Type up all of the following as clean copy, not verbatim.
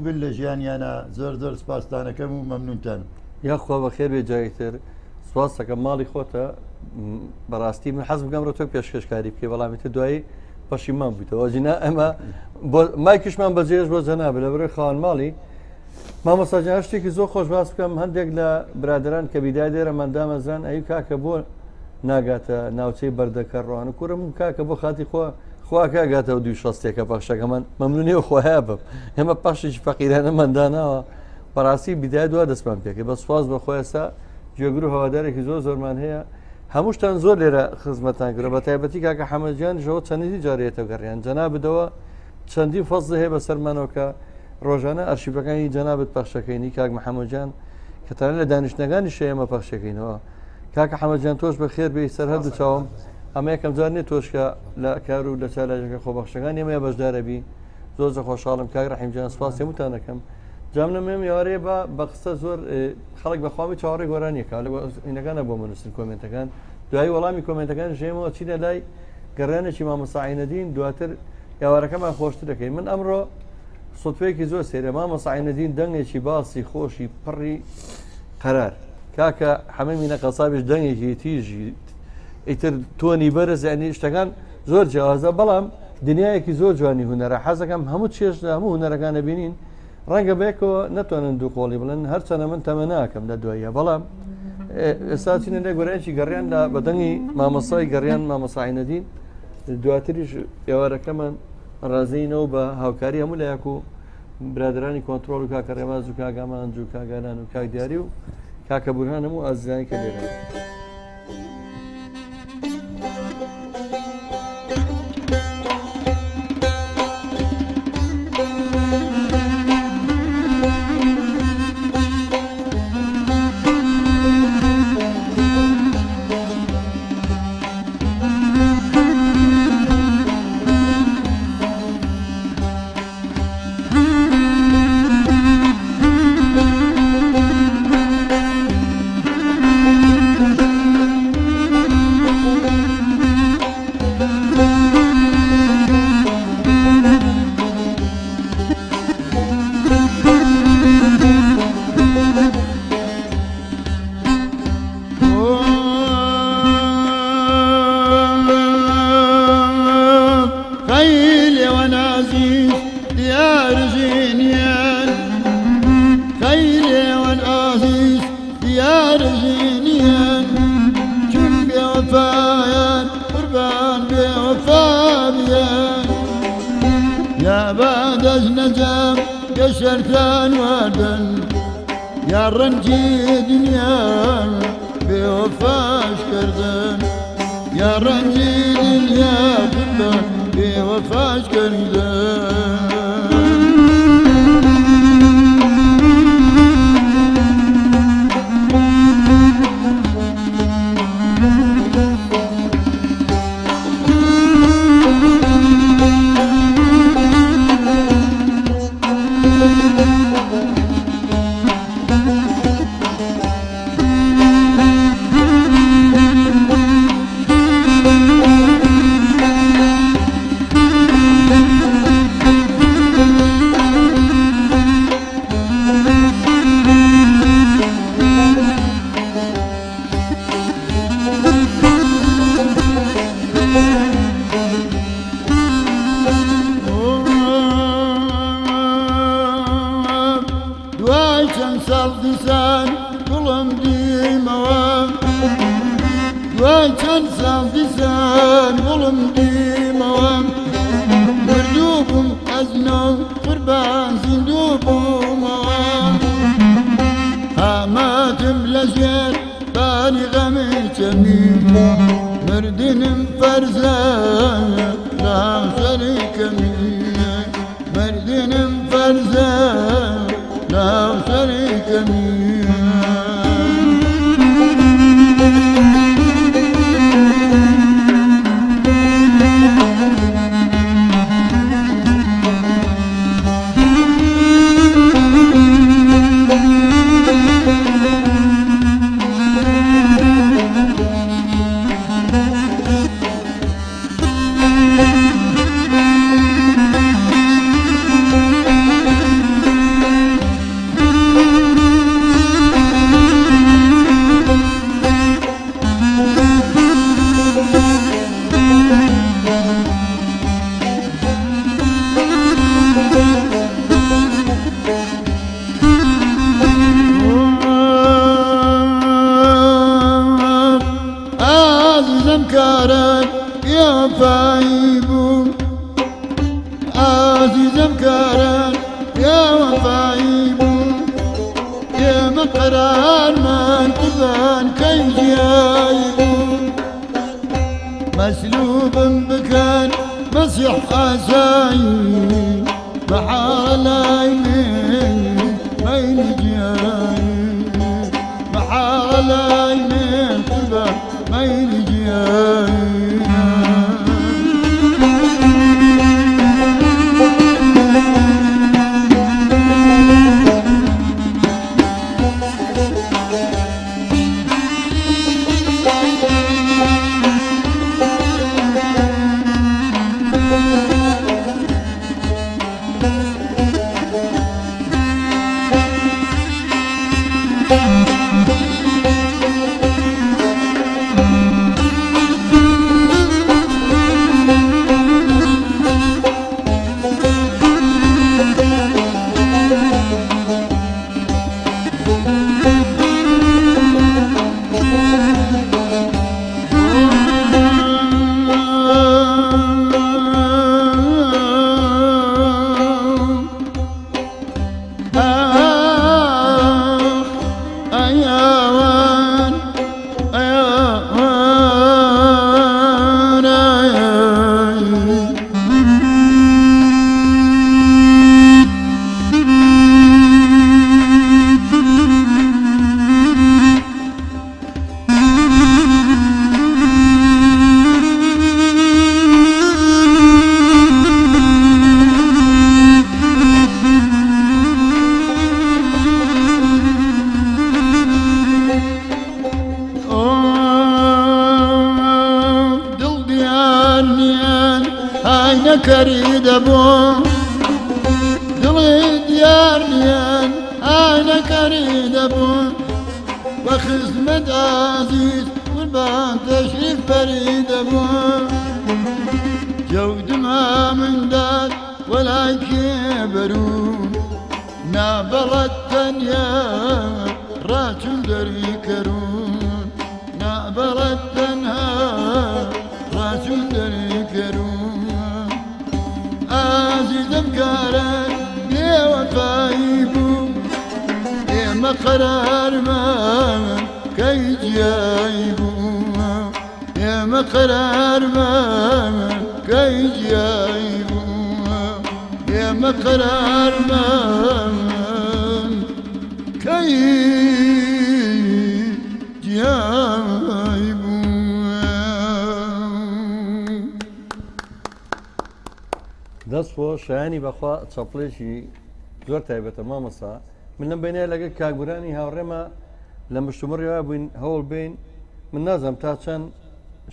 بل لە ژیانیانە زۆر زۆر سپاسدانەکەم و مەمنونتان. یاخوا بە خێر بێ جایتر سواز دەکەم ماڵی خۆتە بەڕاستی من حەز بگەم ڕۆ تۆ پێشکەشکاری بکە بەڵامی تر دوایی پەشیمان بوویتەوە جینا ئەمە مایکیشمان بەجێش بۆ جەنابێت لە بەرەوەی خاوەن ماڵی مامۆستاجان شتێکی زۆر خۆش باس بکەم هەندێک لە برادران کە بیدای دێرەمان دامەزان ئەی کاکە بۆ ناگاتە ناوچەی بەردەکە ڕوان و کوورم کاکە بۆ خاتی خوا کاگاتەوە دوی شەستێکە پەخشەکەمان مەمنونی و خۆیان بم ئێمە پاشێکی فەقیرانەمەنداناوە بەڕاستی بیدای دوا دەستمان پێکە بە سواز بە خۆی ئێستا گوێگر و هەوادارێکی زۆرمان هەیە هەمووشتان زۆر لێرە خزمەتان کرد بە تایبەتی کاکە حەمەدجانیشەوە چەندی جارێتە گەڕیان جەنابدەوە چەندی فەزل هەیە بەسەرمانەوە کە ڕۆژانە ئەرشیفەکانی جەنابەت پەخشەکەینی کاک محەممەدجان کە تەنانەت لە دانیشتنەکانی شەیەمە پەخشەکەینەوە کاکە حەمەدجان تۆش بە خێر بێ سەر هەردوو چاوم ئەمە یەکەم جار نێت تۆشکە لە کار و لە چالاژەکە خۆبەخشەکان ئێمە بەشدارەبی زۆر خۆشحاڵم کاک ڕەحیمجان سپاس هەمووتان دەکەم جام لەمێم یاوارەیە بە قسە زۆر خەڵک بەخوامی چاوەڕێ گۆرانیەکە لەینەکانە بۆ منووسن کۆمنتەکان دوایی وەڵامی کۆمنتەکان ژێمەوە چینە لای گەڕانێکی مامۆستا عینەدین دواتر یاوارەکەمان خۆشتر دەکەین من ئەمڕۆ سوتفەیەکی زۆر سێرە مامۆستا عینەدین دەنگێکی باسی خۆشی پڕی قەرار کاکە حەمەمی نەقەسابیش دەنگێکی تیژی ئیتر تۆنی بەرز ینی شتەکان زۆر جیاوازە بەڵام دنیایەکی زۆر جوانی هوەرە حەزەکەم هەموو چێش هەموو هوەرەکانە بینین ڕەنگە بێکەوە نەتوانن دوو قۆڵی بڵێن هەرچەنە من تەمە ناکەم لە دواییە بەڵام ئێستا چینە لێ گۆرانێکی گەڕیان لە بەدەنگی مامۆستای گەڕیان مامۆستا عینەدین دواتریش ئێوارەکەمان ڕازینەوە بە هاوکاری هەموو لایەک و برادرانی کۆنتترۆل و کاکە ڕێواز و کاگامان و کاگانان و کاک دیاری و کاکە بورهان هەموو ئازیزانی کە لێرە شركان وردن يا رنجي دنيا بوفاش كردن يا رنجي دنيا بوفاش كردن مردن فرزان لا شريك لي مردن فرزان لا شريك لي قرار من تبان كي جايبون مسلوب بكان مسيح أساي محالاي من بين جاي محالاي من تبان بين جاي كريد ابو دلي ديار ديان انا كريد ابو وخدمة عزيز والبان تشريف فريد ابو جود ما من داد ولا كبرون نابلت تنيا راجل دري كرون نابلت تنها راجل دري كرون عزيزم قارن يا وفايبو يا مقرار ما كي جايبو يا مقرار ما كي جايبو يا مقرار ما كي جايبو دەست بۆ شایانی بەخوا چەپڵێکی زۆر تایبەتە مامەسا من لەم بینە لەگەڵ کاگورانی هاوڕێمە لە مشتومڕیوا بووین هەوڵ بین من نازم تا چەند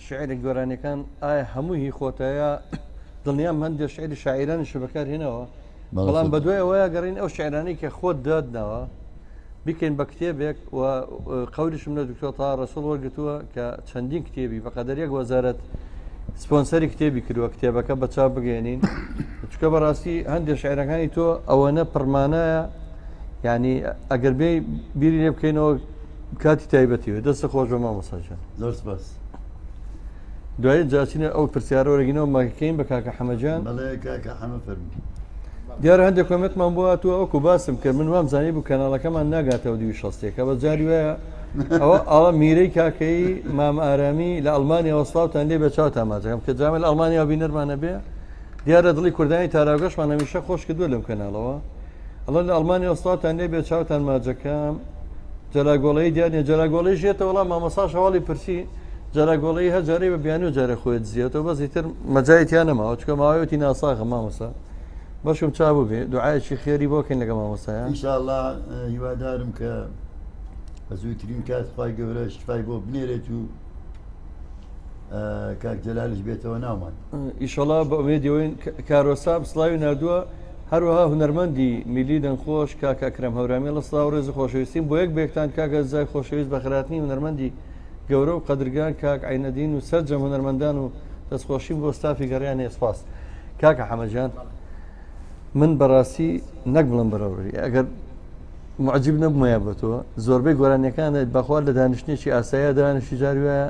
شعیرێک گۆرانیەکان ئایا هەمووی خۆتایە دڵنیام هەندێک شعیری شاعیرانیش بەکار هێنەوە بەڵام بە دوای ئەوەیە گەڕین ئەو شعیرانەی کە خۆت دادنەوە بیکەین بە کتێبێک و قەولیشم لە دکتۆر تا ڕەسوڵ وەرگتووە کە چەندین کتێبی بەقەدەر یەک وەزارەت سپۆنسەری کتێبی کردووە کتێبەکە بە چاپ بگەێنین چکە بەڕاستی هەندێک شاعیرەکانی تۆ ئەوەنە پڕمانایە یعنی ئەگەر بێ بیری لێ بکەینەوە کاتی تایبەتیوە دەستە خۆش بە مامۆستاژیان زۆر سپاس دوای جاچینە ئەو پرسیارە وەرەگینەوە ماکەین بە کاکە حەمەجان بەڵێ کاکە حەمە فەرمی دیارە هەندێک کۆمێتمان بووە تو ئەوکو باسم کرد من وامزانی بوو کەناڵەکەمان ناگاتەوە 260 بە جاری وایە ئەوە ئەوە میرەی کاکەی مام ئارامی لە ئەڵمانیا وەسڵاوتان لێ بە چاو تاماجەکەم کە جامە لە ئەڵمانیا بینەرمانە بێ دیارە دڵی کوردانی تاراگەشمان هەمیشە خۆش کردووە لەم کەناڵەوە ئەڵە لە ئەڵمانیا وەسڵاوتان لێ بێ چاوتان ماجەکەم جەلاگۆڵەی دیارە جەلاگۆڵەی ژێتە وەڵام مامەساش هەواڵی پرسی جەلاگۆڵەی هەجارەی بە بیانی و جارە خۆت زیێتەوە بەزی تر مەجایەتیان نەماوە چکە ماوەتی ناساخە مامەسا بەشم چابوو بێ دوعایەکی خێری بۆکەین لەگە مامۆسایە ئینشاءالله هیوادارم کە بە زووترین کات خی گەورە شفای بۆ بنێرێت و کاک جەلالیش بێتەوە ناومان ئیشەڵا بە ئومێدیەوەین کارۆسا سڵاوی نردووە هەروەها هونەرمەندی میلی دەنگخۆش کاک ئەکرەم هەورامی لە سڵاو ڕێز خۆشەویستیم بۆ یەک بێکتان کاکە زای خۆشەویست بە خراپنی هونەرمەندی گەورە و قەدرگان کاک عینەدین و سەرجەم هونەرمەندان و دەستخۆشیم بۆ ستافی گەڕیان هێسپاس کاکە حەمەجان من بەڕاستی نەک بڵم بەڕەوری ئەگەر معجب نەبمەیە بە تۆ زۆربەی گۆرانیەکانت بەخوا لە دانیشتێکی ئاسایە دانیشتی جاری وایە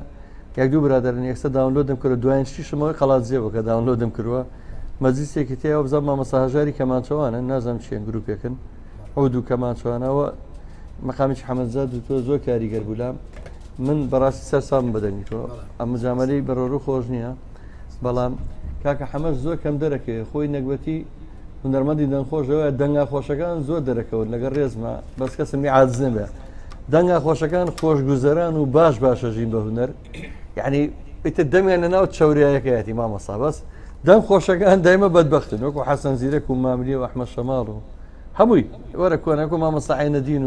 یەک دوو برادرن یەکسە داونلۆدم کردو دوایین شیشمەوەی قەڵات جێەوە کە داونلۆدم کردووە مەجلیسێکی تێەوە بزانام مامەسا هەژاری کەمانچەوانن نازانم چیان گروپێکن ئەو دوو کەمانچوانەوە مەقامی حەمەدزاد و تۆ زۆر کاریگەر بوو من بەڕاستی سەرسام بەدەنگی تۆ ئەم مجامەلەی بەڕۆ خۆش نییە بەڵام کاکە حەمەد زۆر کەم دەرەکەوێت خۆی نەگوەتی هونەرمەندی دەنگخۆشەوە دەنگا خۆشەکان زۆر دەرەکەوت لەگەڵ ڕێزمە بەس کەسمی عاجز نەبێ دەنگا خۆشەکان خۆشگوزەران و باشە ژین بە هونەر یعنی ئیتر دەمیانە ناو چاوریایەکەیەتی مامەسا بەس دەنگ خۆشەکان دایمە بەدبەختن وەکو حەسەن زیرەک و ماملی و ئەحمەد شەماڵ و هەمووی وەرە کۆنەکو مامەسا عینەدین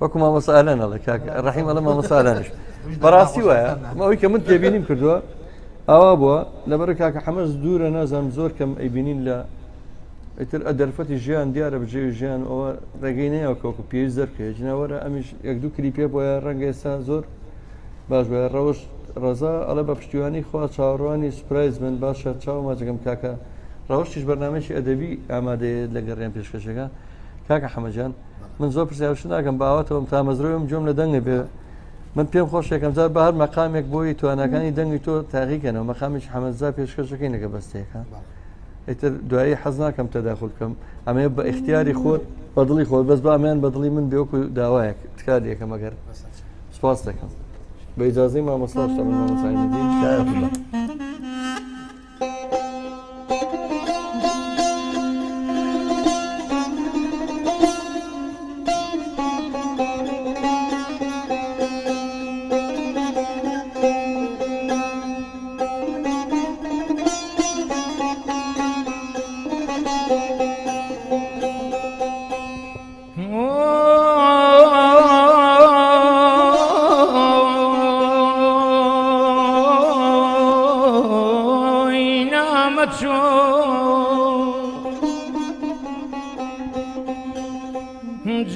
وەکو مامەسا ئالان ئەڵێ کاکە ڕەحیم ئەڵێ مامەسا ئالانش بەڕاستی وایە ئەوەی کە من تێبینیم کردووە ئاوا بووە لەبەر کاکە حەمەد دوورە نازانم زۆر کەم ئەیبینین لە ئیتر دەرفەتی ژیان دیارە بجێ ژیان ئەوە ڕێگەی نەیە کەوکو پێویست دەرکێ جناوەرە ئەمیش یەک دوو کلیپێ بۆیە ڕەنگە ئێستا زۆر باش بە ڕەوش ڕەزا ئەڵێ بە پشتیوانی خوا چاوەڕوانی سوپرایز من باشە چاو ماجەکەم کاکە ڕەوشتیش بەرنامەیەکی ئەدەبی ئامادەیە لە گەڕیان پێشکەشەکە کاکە حەمەدجان من زۆر پرسیارش ناکەم باواتەوەم تامەزرۆیم جۆم لە دەنگە بێ من پێم خۆش یەکەم جار بە هەر مەقامێک بۆی توانەکانی دەنگی تۆ تاقیکەنەوە مەقامیش حەمەدزا پێشکەشەکەی نەکە بەستەیەەکە ئیتر دوایی حەز ناکەم تەداخل بکەم ئەمێ بە اختیاری خۆت بەدڵی خۆت بەس با ئەمیان بەدڵی من بێوەکو داوایەک تکار یەکەم ئەگەر سپاس دەکەم بە ئیجازەی مامەساش تا من مامەسای نەدین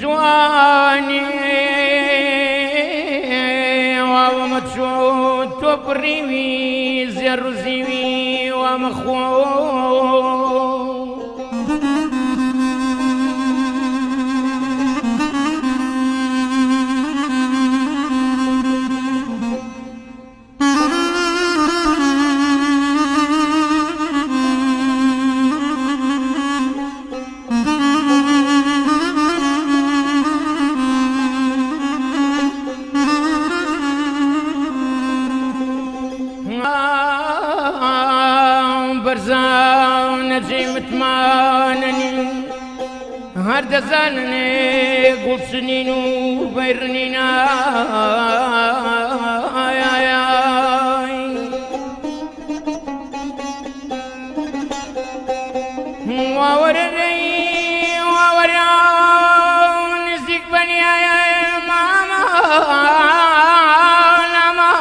جواني ومتشو تبريوي زرزيوي ومخو هر دزانني قول سنين وبيرنينا ووري نزيك بني ماما نمان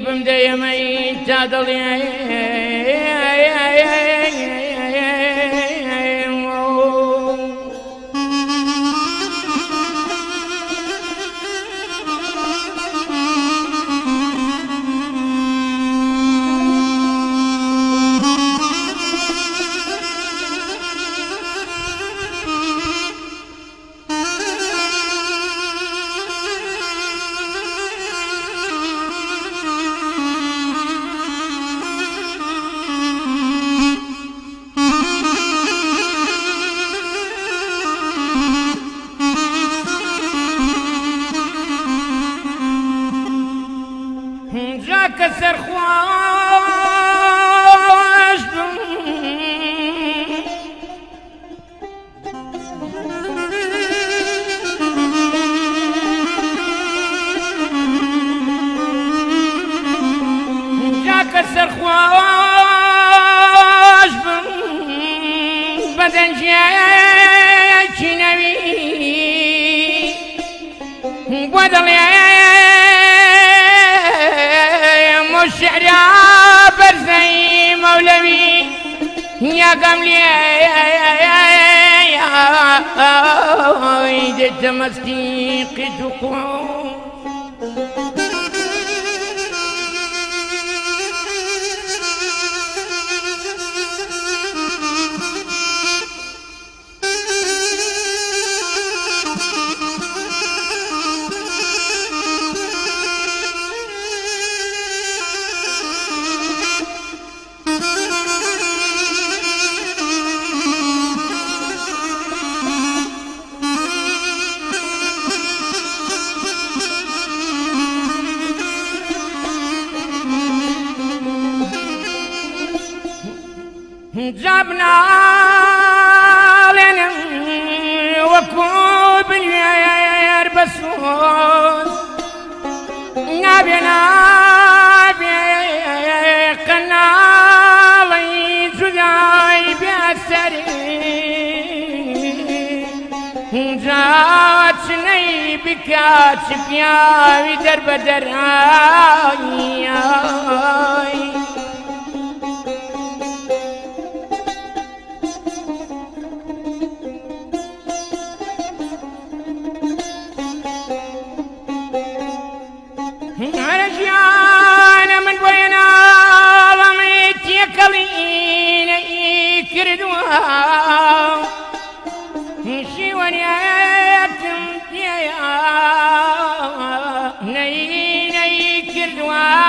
بمديمي تادلي كسر خواش جا كسر خواش بدن جاي نبي بدل الشعر برزي مولوي يا قملي يا تمسكي قدقون جابنا لنا وكوب يربسون نبينا قنالي جداي بأسري جاتني بكاتب يا درب دراي رجعنا من بينا رميت يكلين يكردوا شي ونياتم يا نين يكردوا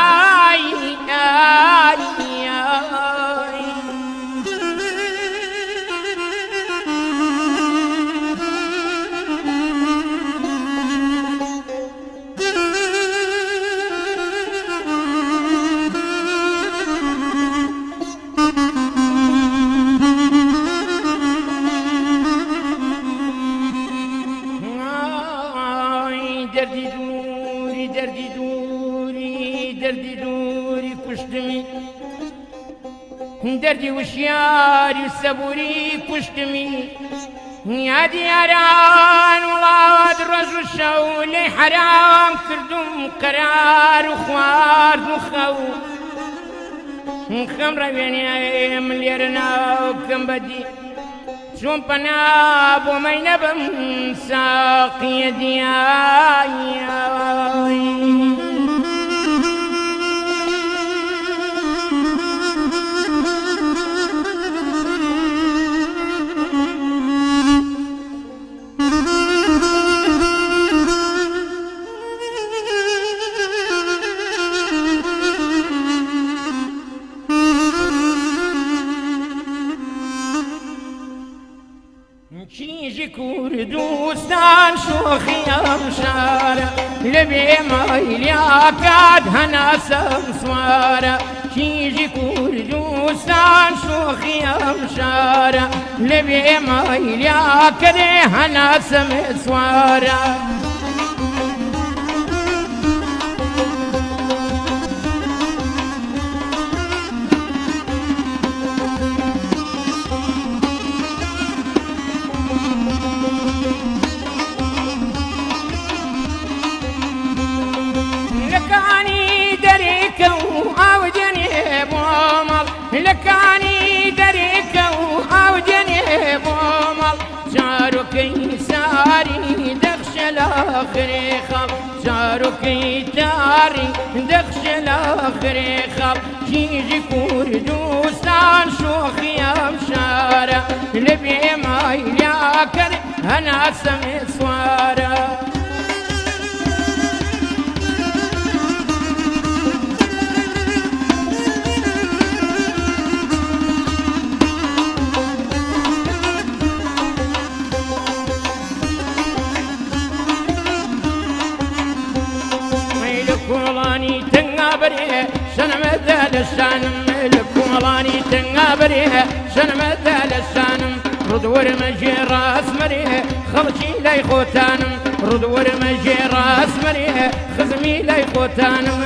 دردي دوري كشتمي دردي وشياري وسبوري كشتمي يا دياران والله درز الشولي حرام كردم قرار وخوار وخو خمرة بيني مليارنا وكم بدي شون بناب ومين بم ساقي دياي چیزی کوردستان شوخی امشاره لبی مایلیا کد هناسم سواره چیزی کوردستان شوخی امشاره لبی مایلیا کد هناسم سواره لكاني دريك وعودني بومل جارك ساري دخش الاخر خب جارك تاري دخش الاخر خب جيجي كردستان شوخي امشاره لبي ما ياكل انا سمي صواره الكولاني تنقابريه سنمد لسانم الكولاني تنقابريه سنمد لسانم ردور مجي راس مريه خلشي لي خوتانم ردور مجي راس مريه خزمي لي خوتانم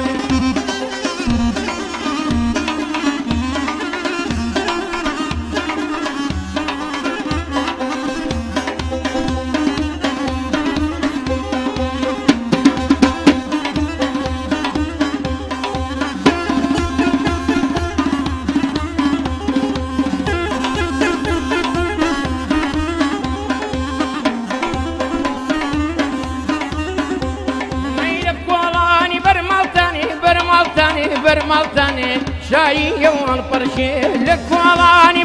برمالتاني شاي يوم البرشي لك والاني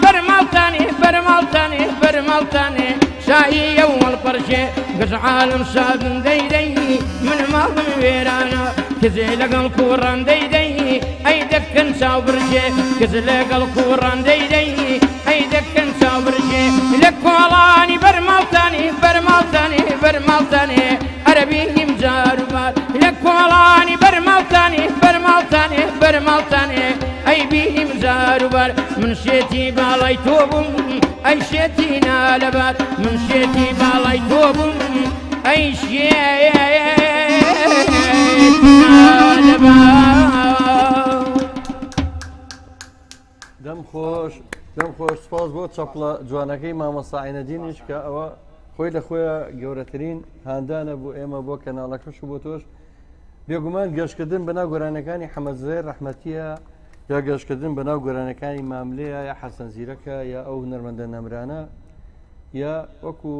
برمالتاني شاي يوم البرشي قز عالم صاد ديدي من ماضي ويرانا كزلق الكوران ديدي اي دكن صابرشي كزلق الكوران ديدي اي دكن صابرشي لك والاني برمالتاني عربي مزاربات لك والاني برمالتاني اي بيهم ساروبار من شێتی باڵای تۆ بووم ئەی شێتی نالەبات من شێتی باڵای تۆ بووم ئەی دەم خۆش سپاس بۆ چەپڵە جوانەکەی مامۆستا عینەدینیش کە ئەوە خۆی لە خۆیان گەورەترین هاندانە بۆ ئێمە بۆ کەناڵەکەش و بۆ تۆش بێگومان گەشتکردن بەناو گۆرانەکانی حەمەدزەی ڕەحمەتیە یا گەشتکردن بەناو گۆرانەکانی ماملەیە یا حەسەن زیرەکە یا ئەو هونەرمەندە نەمرانە یا وەکو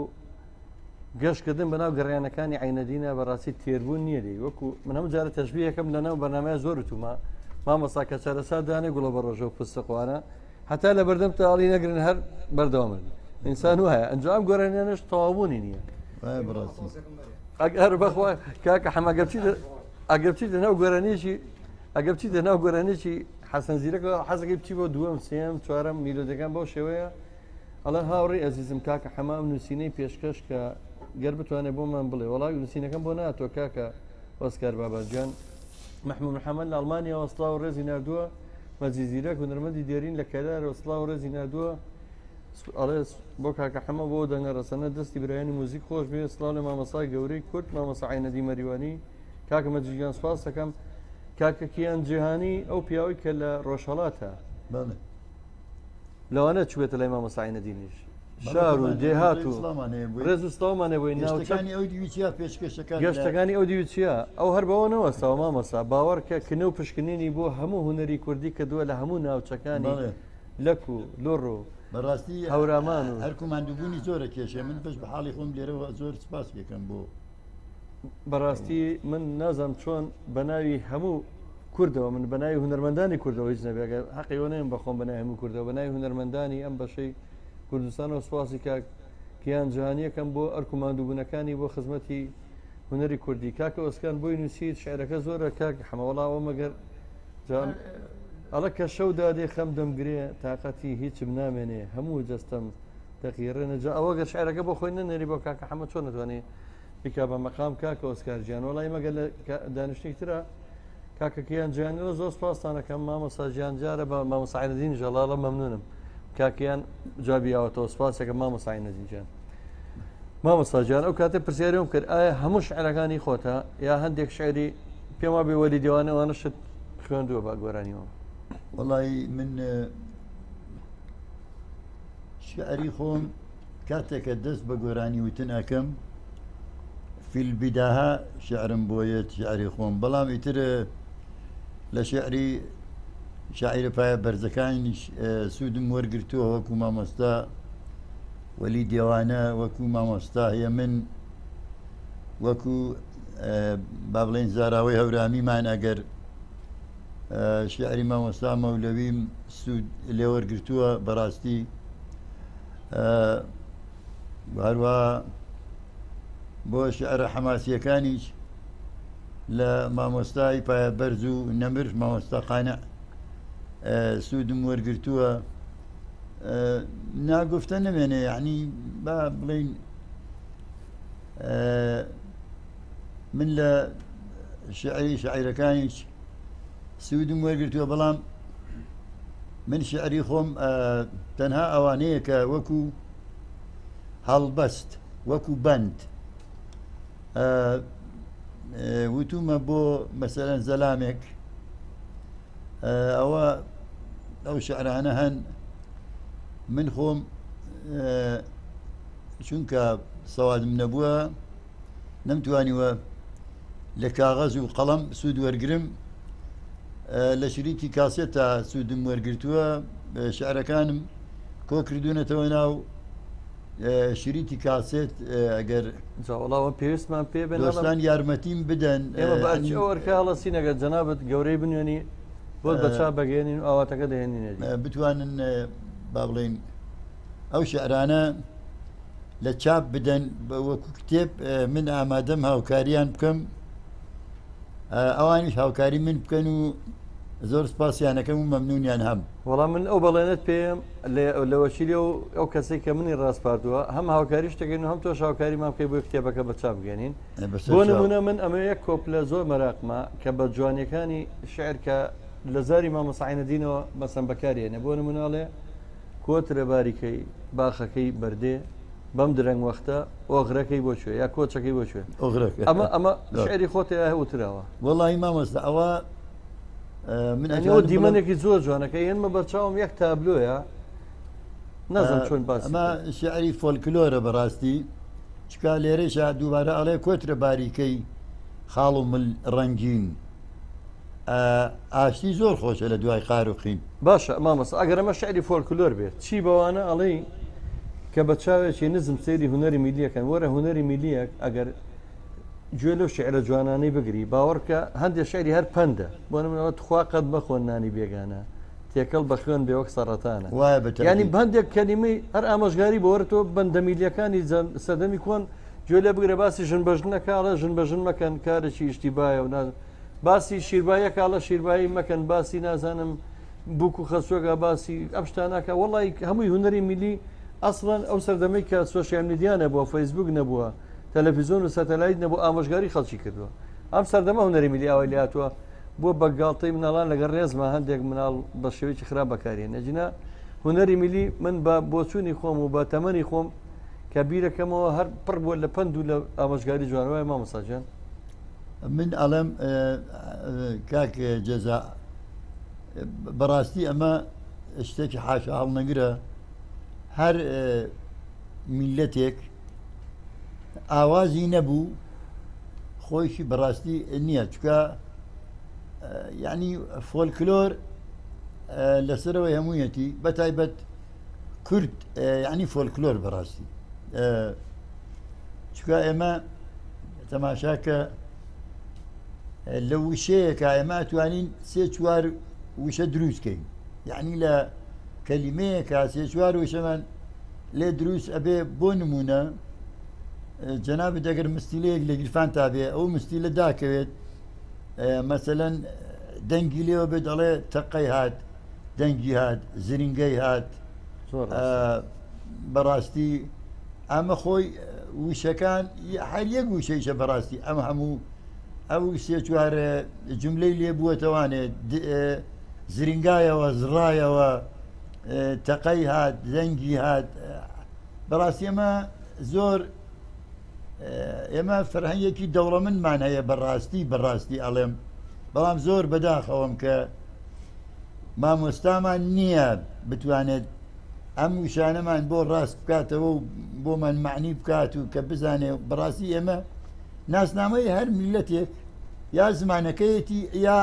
گەشتکردن بەناو گەڕیانەکانی عینەدینە بەڕاستی تێربوون نییە دی وەکو من هەموو جارە تەشبیهەکەم لەناو بەرنامەیە زۆر وتومە مامۆستا کە چارەسات دانێ گوڵە بە ڕۆژە و پستەخوانە هەتا لە بەردەم تاڵی نەگرن هەر بەردەوامن ئینسان وایە ئەنجام گۆرانیانش تەواوبوونی نییە ئەگەر بەخوا کاکە ئەگەر لەناو گۆرانیەکی ئەگەر بچیت لەناو گۆرانێکی حەسەن زیرەکە حەزەکەی بچی بۆ دووەم سێم چوارەم میلۆدەکان بەو شێوەیە ئەڵێ هاوڕێ ئەزیزم کاکە حەمام نووسینەی پێشکەش کە گەر بتوانێت بۆمان بڵێ وەڵامی نووسینەکەم بۆ ناتۆ کاکە ئۆسکار بابەجان محمود محەممەد لە ئەڵمانیا وەسڵا و ڕێزی نردووە مەجید زیرەک هونەرمەندی دێرین لە کەدار وەسڵا و ڕێزی نردووە ئەڵێ بۆ کاکە حەمە بۆ دەنگە ڕەسەنە دەستی برایانی موزیک خۆش بێ سڵاو لە مامۆستای گەورەی کورد مامۆستا عینەدی مەریوانی کاکە مەجیدیان سپاس دەکەم کاکە کیان جیهانی ئەو پیاوەی کە لە ڕۆژهەڵاتە لەوانە چوێتە لای مامۆستا عینەدینیش شار و دێهات و ڕێز و سڵاومانێ بۆی ناوچەکانی ئەو دیویچیا پێشکەشەکان گەشتەکانی ئەو دیوچیە ئەو هەر بەوە نەوەستاوە مامۆستا باوەڕکە کنە و پشکنینی بۆ هەموو هونەری کوردی کردووە لە هەموو ناوچەکانی لەک و لۆڕ و بەڕاستی هەورامان و هەر کوماندووبوونی زۆرە کێشێ من پێش بە حاڵی خۆم لێرەوە زۆر سپاس بکەم بۆ بەڕاستی من نازانم چۆن بەناوی هەموو کوردەوە من بەناوی هونەرمەندانی کوردەوە هیچ نەبێگە حەقیوەنەیەم بەخۆم بەناوی هەموو کوردەوە بەناوی هونەرمەندانی ئەم بەشەی کوردستانەوە سواسی کیان جیهانیەکەم بۆ ئەرکوماندووبوونەکانی بۆ خزمەتی هونەری کوردی کاکە ئۆسکان بۆی نووسیت شعرەکە زۆرە کاکە حەمەوەڵاوە مەگەر ئەڵە کە شەو دادێ خەم دەمگرێ تااقەتی هیچم نامێنێ هەموو جەستەم دەقیڕێنەجا ئەوە گەر شعرەکە بۆ خۆی نەنێری بۆ کاکە حەمە چۆن نتوانێ بیکا بە مەقام کاکە ئۆسکارجیان وڵی مەگەر لە دانیشتێک ترە کاکە کیان جیهانیەوە زۆر سپاسانەکەم مامۆستا گیان جارە بە مامۆستا عینەدین ژەڵاڵە مەمنونم کاکیان جوابیاوەتەوە سپاسێکە مامۆستا عینەدین گیان مامۆستا گیان ئەو کاتێ پرسیاریم کرد ئایا هەموو شعرەکانی خۆتە یا هەندێک شعری پێما بێ وەلی دیوانەوانشت خوێندووە بە گۆرانیەوە وڵی من شعری خۆم کاتێکە دەست بە گۆرانی وتنەکەم في البداها شعرم بۆیەت شعری خۆم بەڵام ئیتر لە شعری شاعرە پایە بەرزەکانی سوودم وەرگرتووە وەکو مامۆستا وەلی دیێوانە وەکو مامۆستا هەیە من وەکو با بڵێن زاراوەی هەورامیمان ئەگەر شعری مامۆستا مەولەویم سوود لێ وەرگرتووە بەڕاستی هەروە بۆ شعرە حەماسیەکانیش لە مامۆستای پایە بەرز و نەمر مامۆستا قانع سوودم وەرگرتووە ناگفتە نەمێنێ یعنی با بڵین من لە شعری شاعیرەکانیش سوودم وەرگرتووە بەڵام من شعری خۆم تەنها ئەوانەیە کە وەکو هەڵبەست وەکو بەند وتومە بۆ مەسەلەن زەلامێک ئەوە ئەو شعرانە هەن من خۆم چونکە سەوادم نەبووە نەمتوانیوە لە کاغەز و قەڵەم سوود وەرگرم لە شریکی کاسێتە سوودم وەرگرتووە شعرەکانم کۆ کردوونەتەوە ناو شریتی کاسێت ئەگەر وڵاوە پێویستمان پێ دۆستان یارمەتیم بدەن ئەوەرکڵەسی نەگەر جەنابەت گەورەی بنوێنی بۆ بەچا بەگەێنین و ئاواتەکە دەهێنین بتوانن با بڵێن ئەو شعرانە لە چاپ بدەن وەکو کتێب من ئامادەم هاوکاریان بکەم ئەوانیش هاوکاری من بکەن و زۆر سپاسیانەکەم و مەمنونیان هەم وەڵام من ئەو بەڵێنێت پێم لەوەشیلی و ئەو کەسێک کە منی ڕاستپاردووە هەم هاوکاریش دەگەین و هەم تۆش هاوکاریمان بکەی بۆ کتێبەکە بە چاپ بگەێنین بۆ نمونە من ئەمە یەک کۆپلە زۆر مەراقمە کە بە جوانیەکانی شعر کە لە زاری مامەسعینەدینەوە مەسەن بەکارێنە بۆ نموناڵێ کۆترە باریکەی باخەکەی بەردێ بەم درەنگ وەختە ئۆغرەکەی بۆ کوێ یا کۆچەکەی بۆ کوێ ئەمە شعری خۆتی هەوتراوە وەڵی مامۆستا ئەوە من ئەنیەوە دیمەنێکی زۆر جوانەکە هێنمە بەرچاوم یەک تابلۆیە نازم چۆن باس ئەمە شعری فۆلکلۆرە بەڕاستی چکا لێرەشە دووبارە ئەڵێ کۆترە باریکەی خاڵ و مل ڕەنگین ئاشتی زۆر خۆشە لە دوای قارۆخین باشە مامەس ئەگەر ئەمە شعری فۆلکلۆر بێت چی بەوانە ئەڵێ کە بە چاوێکی نزم سەیری هونەری میلیەکەن وەرە هونەری میلیەک ئەگەر گوێ لەو شعرە جوانانەی بگری باوەڕکە هەندێک شعری هەر پەندە بۆ نمونەوە تخوا قەت بەخۆن نانی بێگانە تێکەڵ بە خوێن بێ وەک سەرەتانە ینی هەندێک کەلیمەی هەر ئامۆژگاری بۆوەرتەوە بەندە میلیەکانی سەدەمی کۆن گوێ لێ بگرە باسی ژن بەژنەکەڵە ژن بەژن مەکەن کارێکی ئیشتیبایە و باسی شیربایەکڵە شیربایی مەکەن باسی نازانم بووک و خەسوەگە باسی ئەم شتانەکە وەڵی هەمووی هونەری میلی ئەسڵەن ئەو سەردەمەی کە سۆشیال میدیا نەبووە فەیسبوک نەبووە تەلەڤیزۆن و سەتەلایت نەبوو ئامۆژگاری خەڵکی کردووە ئەم سەردەمە هونەری میلی ئەوەی لاتوە بۆ بەگاڵتەی مناڵان لەگەڵ ڕێزمە هەندێک مناڵ بە شێوەیەکی خراپ بەکارێن نەجینا هونەری میلی من بە بۆچوونی خۆم و بە تەمەنی خۆم کە بیرەکەمەوە هەر پڕ بووە لە پند و لە ئامۆژگاری جوانەوەی مامۆستاجان من ئەڵێم کاک جەزا بەڕاستی ئەمە شتێکی حاشا هەڵنەگرە هەر میلەتێک ئاوازی نەبوو خۆیشی بەڕاستی نییە چکە یعنی فۆلکلۆر لەسەرەوەی هەموویەتی بەتایبەت کورد یعنی فۆلکلۆر بەڕاستی چکە ئێمە تەماشاکە لە وشەیەکە ئێمە توانین سێ چوار وشە دروستکەین یعنی لە کەلیمەیەکە سێ چوار وشەمان لێ دروست ئەبێ بۆ نمونە جەنابێت ئەگەر مستیلەیەک لە گیرفان تابێ ئەو مستیلە داکەوێت مەسەلەن دەنگی لێەوە بێت دەڵێ تەقەی هات دەنگی هات زرینگەی هات بەڕاستی ئەمە خۆی وشەکان هەر یەک وشەیشە بەڕاستی ئەم هەموو ئەو سێ چوار جملەی لێ بووەتەوانێت زرینگایەوە زڕایەوە تەقەی هات دەنگی هات بەڕاستی ئەمە زۆر ئێمە فەرهەنگێکی دەوڵەمەندمان هەیە بەڕاستی ئەڵێم بەڵام زۆر بەداخەوەم کە مامۆستامان نییە بتوانێت ئەم وشانەمان بۆ ڕاست بکاتەوە و بۆمان معنی بکات و کە بزانێ بەڕاستی ئێمە ناسنامەی هەر میلەتێک یا زمانەکەیەتی یا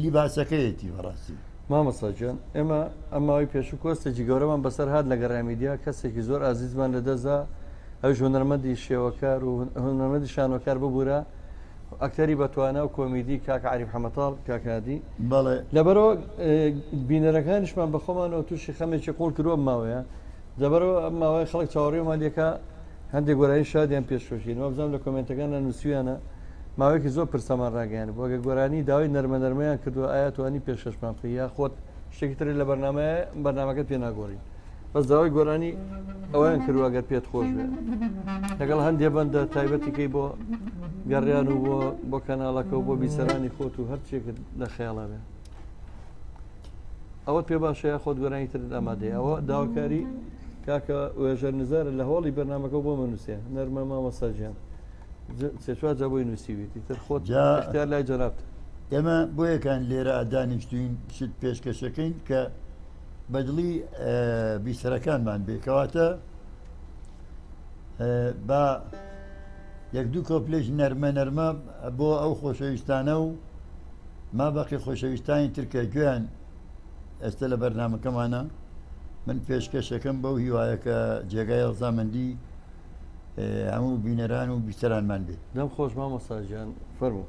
لیباسەکەیەتی بەڕاستی مامەساجان ئێمە ئەماوەی پێش و کۆستێکی گەورەمان بەسەر هات لە گەڕامیدیا کەسێکی زۆر ئازیزمان لەدەستدا ئەو هونەرمەندی شێوەکار و هونەرمەندی شانۆکار ببوورە ئەکتەری بەتوانە و کۆمیدی کاکە عەریف حەمەتاڵ کاکادی لەبەرەوە بینەرەکانیشمان بە خۆمانەوە تووشی خەمێکی قوڵ کردووە ماوەیە لەبەرەوە ئەم ماوەی خەڵک چاوەڕێمان لێکە هەندێک گۆرانی شادیان پێشۆشینەوە بزانام لە کۆمنتەکانە نووسیویانە ماوەیەکی زۆر پرسەمان ڕاگەیان بۆ گە گۆرانی داوای نەرمەنەرمەیان کردووە ئایا توانی پێشەشمان پێ یا خۆت شتێکی تری لە بەرنامەکەت پێ ناگۆڕین بەس داوای گۆرانی ئەویان کردووە گەر پێت خۆش بێت لەگەڵ هەندێک بەندە تایبەتیکەی بۆ گەڕیان و بۆ کەناڵەکە و بۆ بیسەرانی خۆت و هەرچێکت لە خەیاڵا بێ ئەوەت پێ باشەیە خۆت گۆرانی تر ئامادەیە ئەوە داواکاری کاکە وێژەر نزارە لە هۆڵی بەرنامەکە بۆ منووسێ نەرمە مامۆستاجیان سێچوار جا بۆی نووسیویتی تر خۆت اختیار لای جەنابتە ئێمە بۆ یەکان لێرە ئادانیشتوین شت پێشکەشەکەین کە بەدڵی بیسەرەکانمان بێکەواتە بە یەک دوو کۆپلێژ نەرمە بۆ ئەو خۆشەویستانە و ما بەقی خۆشەویستانی ترکە گوێیان ئێستا لە بەرنامەکەمانە من پێشکەشەکەم بەو هیوایەکە جێگای ڕزامەندی هەموو بینەران و بیسەرانمان بێت دەم خۆش مامۆستاجیان فەرموو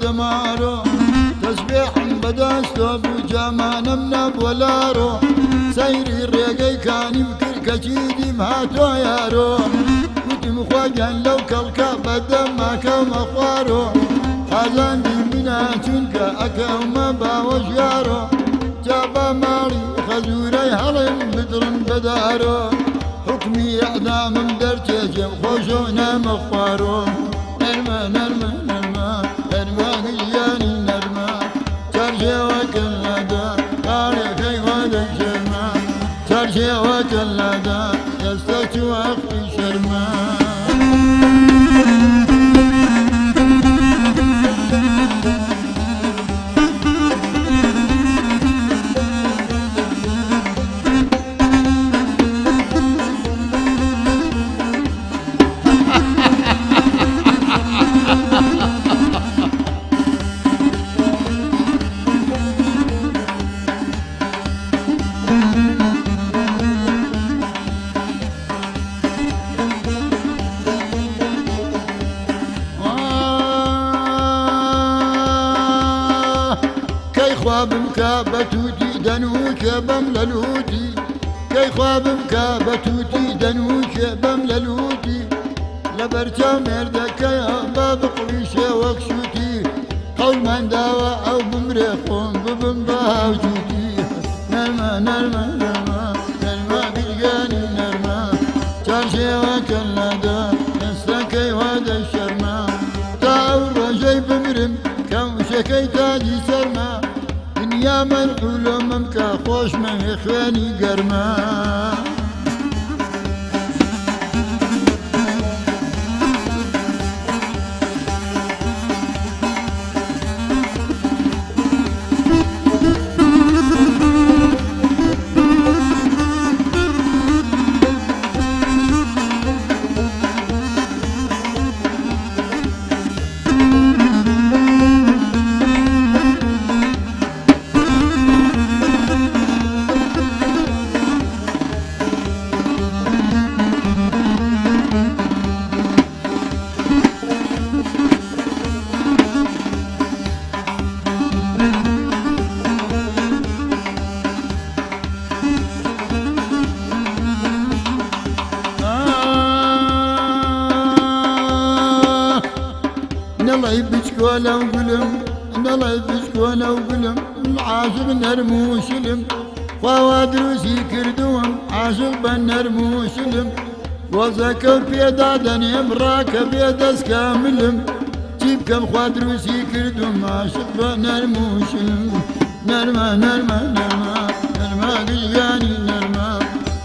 دمارو تسبيح بدستو بجمانم نبولارو سيري الرقي كان يبكر كجيدي مهاتو يارو وتم خواجان لو كالكا بدمك ومخوارو خازان دي مناتنك أكا وما باوشيارو جابا ماري خزوري هلم بدرن بدارو حكمي إعدام درجة خوشونا مخوارو نرمى نرمى نرمى نرمى قياني نرمى ترجي وكلادا قاري كي ودا شرما ترجي وكلادا يستكتو أخي شرما خوابم كابتوتي دنوك بمللوتي كي خوابم كابتوتي دنوك بمللوتي لبرجا مردك يا باب قريشة وكشوتي قول من داوى أو بمريقون ببنبها وجوتي نرمى نرمى نرمى نرمى بالقاني نرمى ترشي وكلادا نستكي ودا الشرمى تاور رجي بمرم كم شكي تاجي سرما يا من علومك خوش من إخواني قرما نلاي بشكونا وقلم نلاي بشكونا وقلم عاشق نرمو شلم ووادروسي كردوم عاشق بنرمو شلم وزكو بيدا دنيم راك بيدس كاملم جيب كم خوادروسي كردوم عاشق بنرمو شلم نرمى نرمى نرمى نرمى قياني نرمى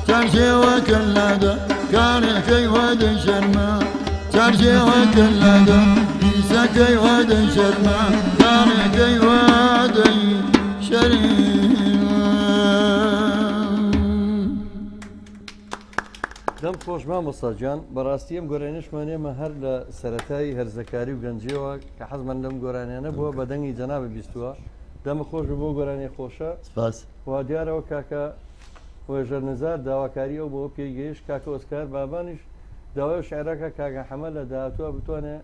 ترشي وكلادا كاري كي وادن شرما ترشي وكلادا كي وادن شرما كاري كي وادن شرما دەم خۆش مامۆستاجان بەڕاستی ئەم گۆرانیشمانێمە هەر لە سەرەتایی هەرزەکاری و گەنجیەوە کە حەزمان لەم گۆرانیانە بووە بە دەنگی جەنابە بیستووە دەمە خۆش بۆ گۆرانی خۆشە سپاس وا دیارەوە کاکە وێژەر نزار داواکاری ئەو بۆ پێیگەیشت کاکە ئۆسکار بابانیش داوای شعرەکە کاکە حەمە لە داهاتووە بتوانێ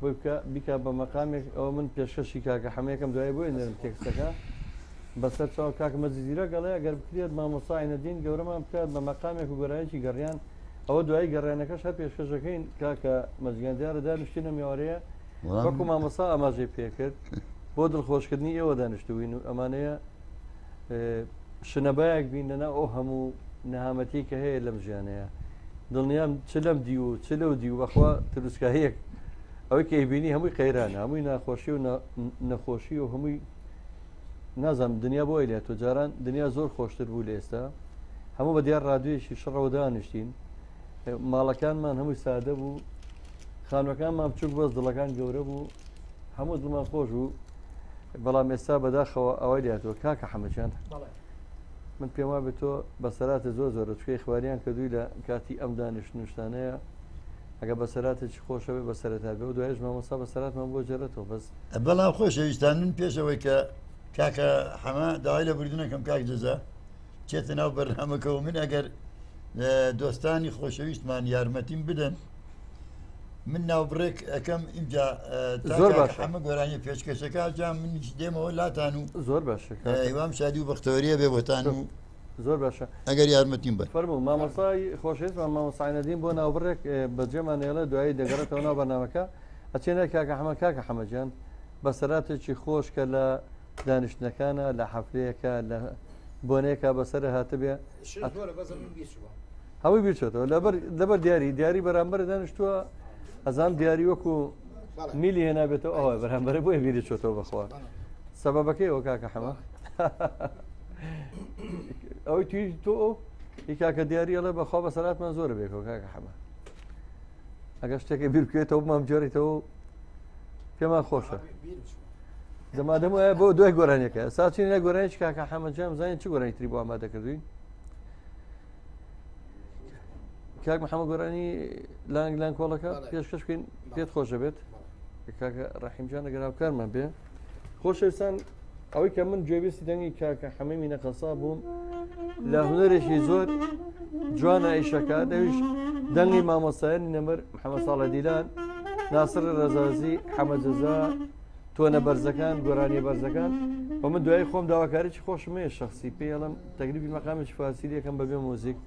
بۆی بیکە بە مەقامێک ئەوە من پێشکەشی کاکە حەمەیەکەم دوای بۆی نەرم تێکستەکە بەسەر چاو کاکە مەجززیرە گەڵەیە گەر بکرێت مامۆستا عینەدین گەورەمان بکات بە مەقامێک و گۆرانیی گەڕیان ئەوە دوای گەڕێنەکەش هەر پێشکەشەکەین کاکە مەزگەندیارە دانیشتینە میوارەیە وەکو مامۆستا ئاماژەی پێکرد بۆ دڵخۆشکردنی ئێوە دانیشتوین و ئەمانەیە شنەبایەک بینەنا ئەو هەموو نەهامەتی کە هەیە لەم ژیانەیە دڵنیام چ لەم دی و چ لەو دی و بەخوا تروسکاییەک ئەوەی کە ئەیبینی هەمووی قەیرانە هەمووی ناخۆشی و نەخۆشی و هەمووی نازانم دنیا بۆ ئەیلێت و جاران دنیا زۆر خۆشتر بوو لە ئێستا هەموو بە دیار ڕادوێشی شڕەوە دانیشتین ماڵەکانمان هەمووی سادە بوو خانوەکانمان بچووک بەس دڵەکان گەورە بوو هەموو دڵمان خۆش بوو بەڵام ئێستا بەداخەوە ئەوەی لاتەوە کاکە حەمەجان من پێم وابێت تۆ بەسەراتە زۆر زۆرە چکەی خواریان کردووی لە کاتی ئەم دانیشتنوشتانەیە ئەگە بەسەراتێکی خۆشەوەی بەسەرەتا بێ و دوایش مامۆستا بەسەراتمان بۆ جێرێتەوە بەس بەڵام خۆشەویستان من پێشەوەی کە کاکە حەمە داوای لە بردنەکەم کاک جەزا چێتە ناو بەرنامەکەەوە من ئەگەر دۆستانی خۆشەویستمان یارمەتیم بدەن من ناوبڕێک ئەەکەم اینجا زۆر باشە. ئەمە گۆرانی پێشکەشەکە جا منیش دێمەوە لاتان و زۆر باشە هیوام شادی و بەختەوەریە بێ بۆتان و زۆر باشە ئەگەر یارمەتیم بە فەرموو مامۆستای خۆشەویستمان مامۆستاینەدین بۆ ناوبڕێک بەجێمان نێڵە دوایی دەگەڕێتەوە ناو بەرنامەکە ئەچێنە کاکە حەمە کاکە حەمەجیان بەسەراتێکی خۆش کە لە دانیشتنەکانە لە حەفلەیەکە لە بۆنەیەکە بەسەر هاتبێ هەوی بیرچێتەوە لەبەر دیاری بەرامبەر دانیشتووە ئەزان دیاری وەکو میلی هێنابێتەوە ئەوە بەرامبەرە بۆیە بیری چۆتەوە بەخوا سەبەبەکەی ئەوە کاکە حەمە ئەوەی توی تۆ هی کاکە دیاریەڵە بەخوا بەسەراتمان زۆرە بێکەوە کاکە حەمە ئەگە شتێکی بیر بکوێتەوە بمام جۆریتەوە پێمان خۆشە دەمادەم وایە بۆ دوای گۆرانیەکە ساچین لە گۆرانیش کاکە حەمەجام زانین چ گۆرانی تری بۆ ئامادەکردوین کاک محەممەد گۆرانی لانگلان کۆڵەکە پێشکەش بکەین پێت خۆشە بێت کاکە ڕەحیمجان لەگەر هاوکارمان بێ خۆشەویستان ئەوەی کە من گوێبیستی دەنگی کاکە حەمەی مینەقەسا بووم لە هونەرێکی زۆر جوانە ئیشەکە دەویش دەنگی مامۆستایانی نەمەر محەممەد ساڵە دیلان ناسر ڕەزازی حەمەجەزا تۆنە بەرزەکان گۆرانی بەرزەکان بە من دوای خۆم داواکاریی خۆشمەیە شخصی پێ ئەڵم تەگریبی مەقامێکی فارسی یەکەم بەبێ مۆزیک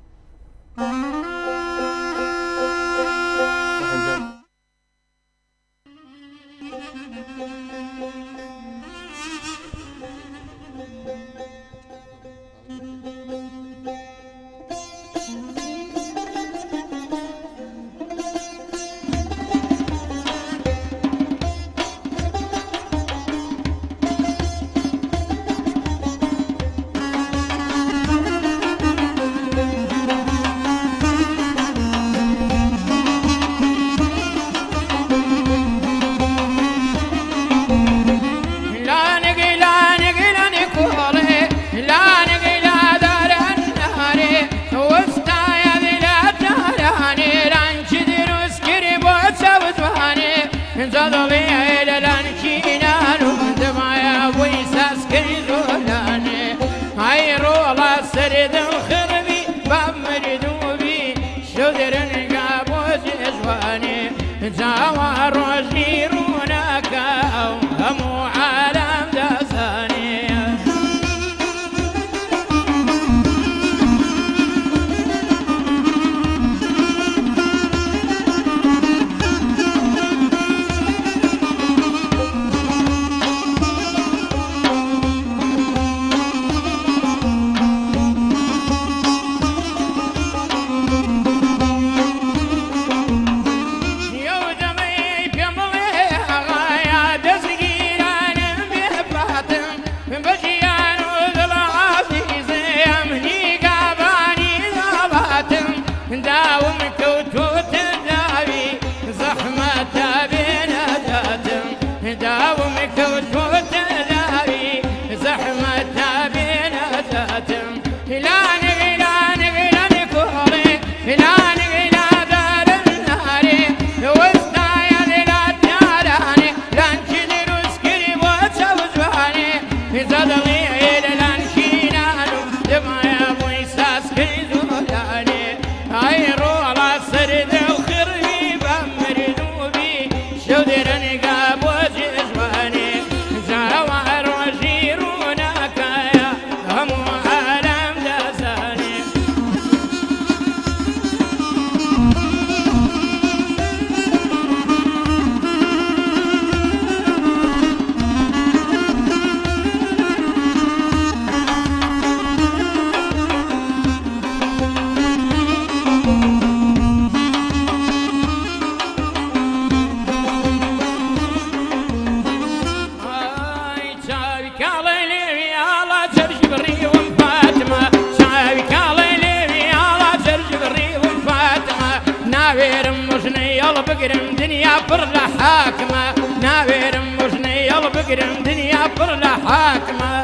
بقرم دنيا برلا حاكمة ناويرم مجني يلا بقرم دنيا برلا حاكمة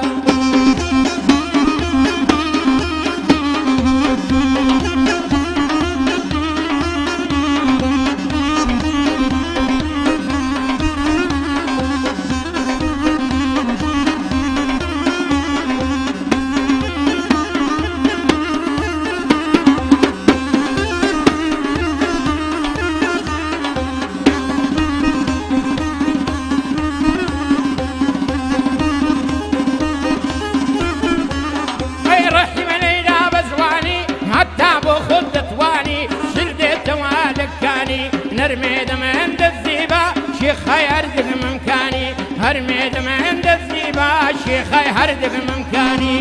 هەردەک ممکانی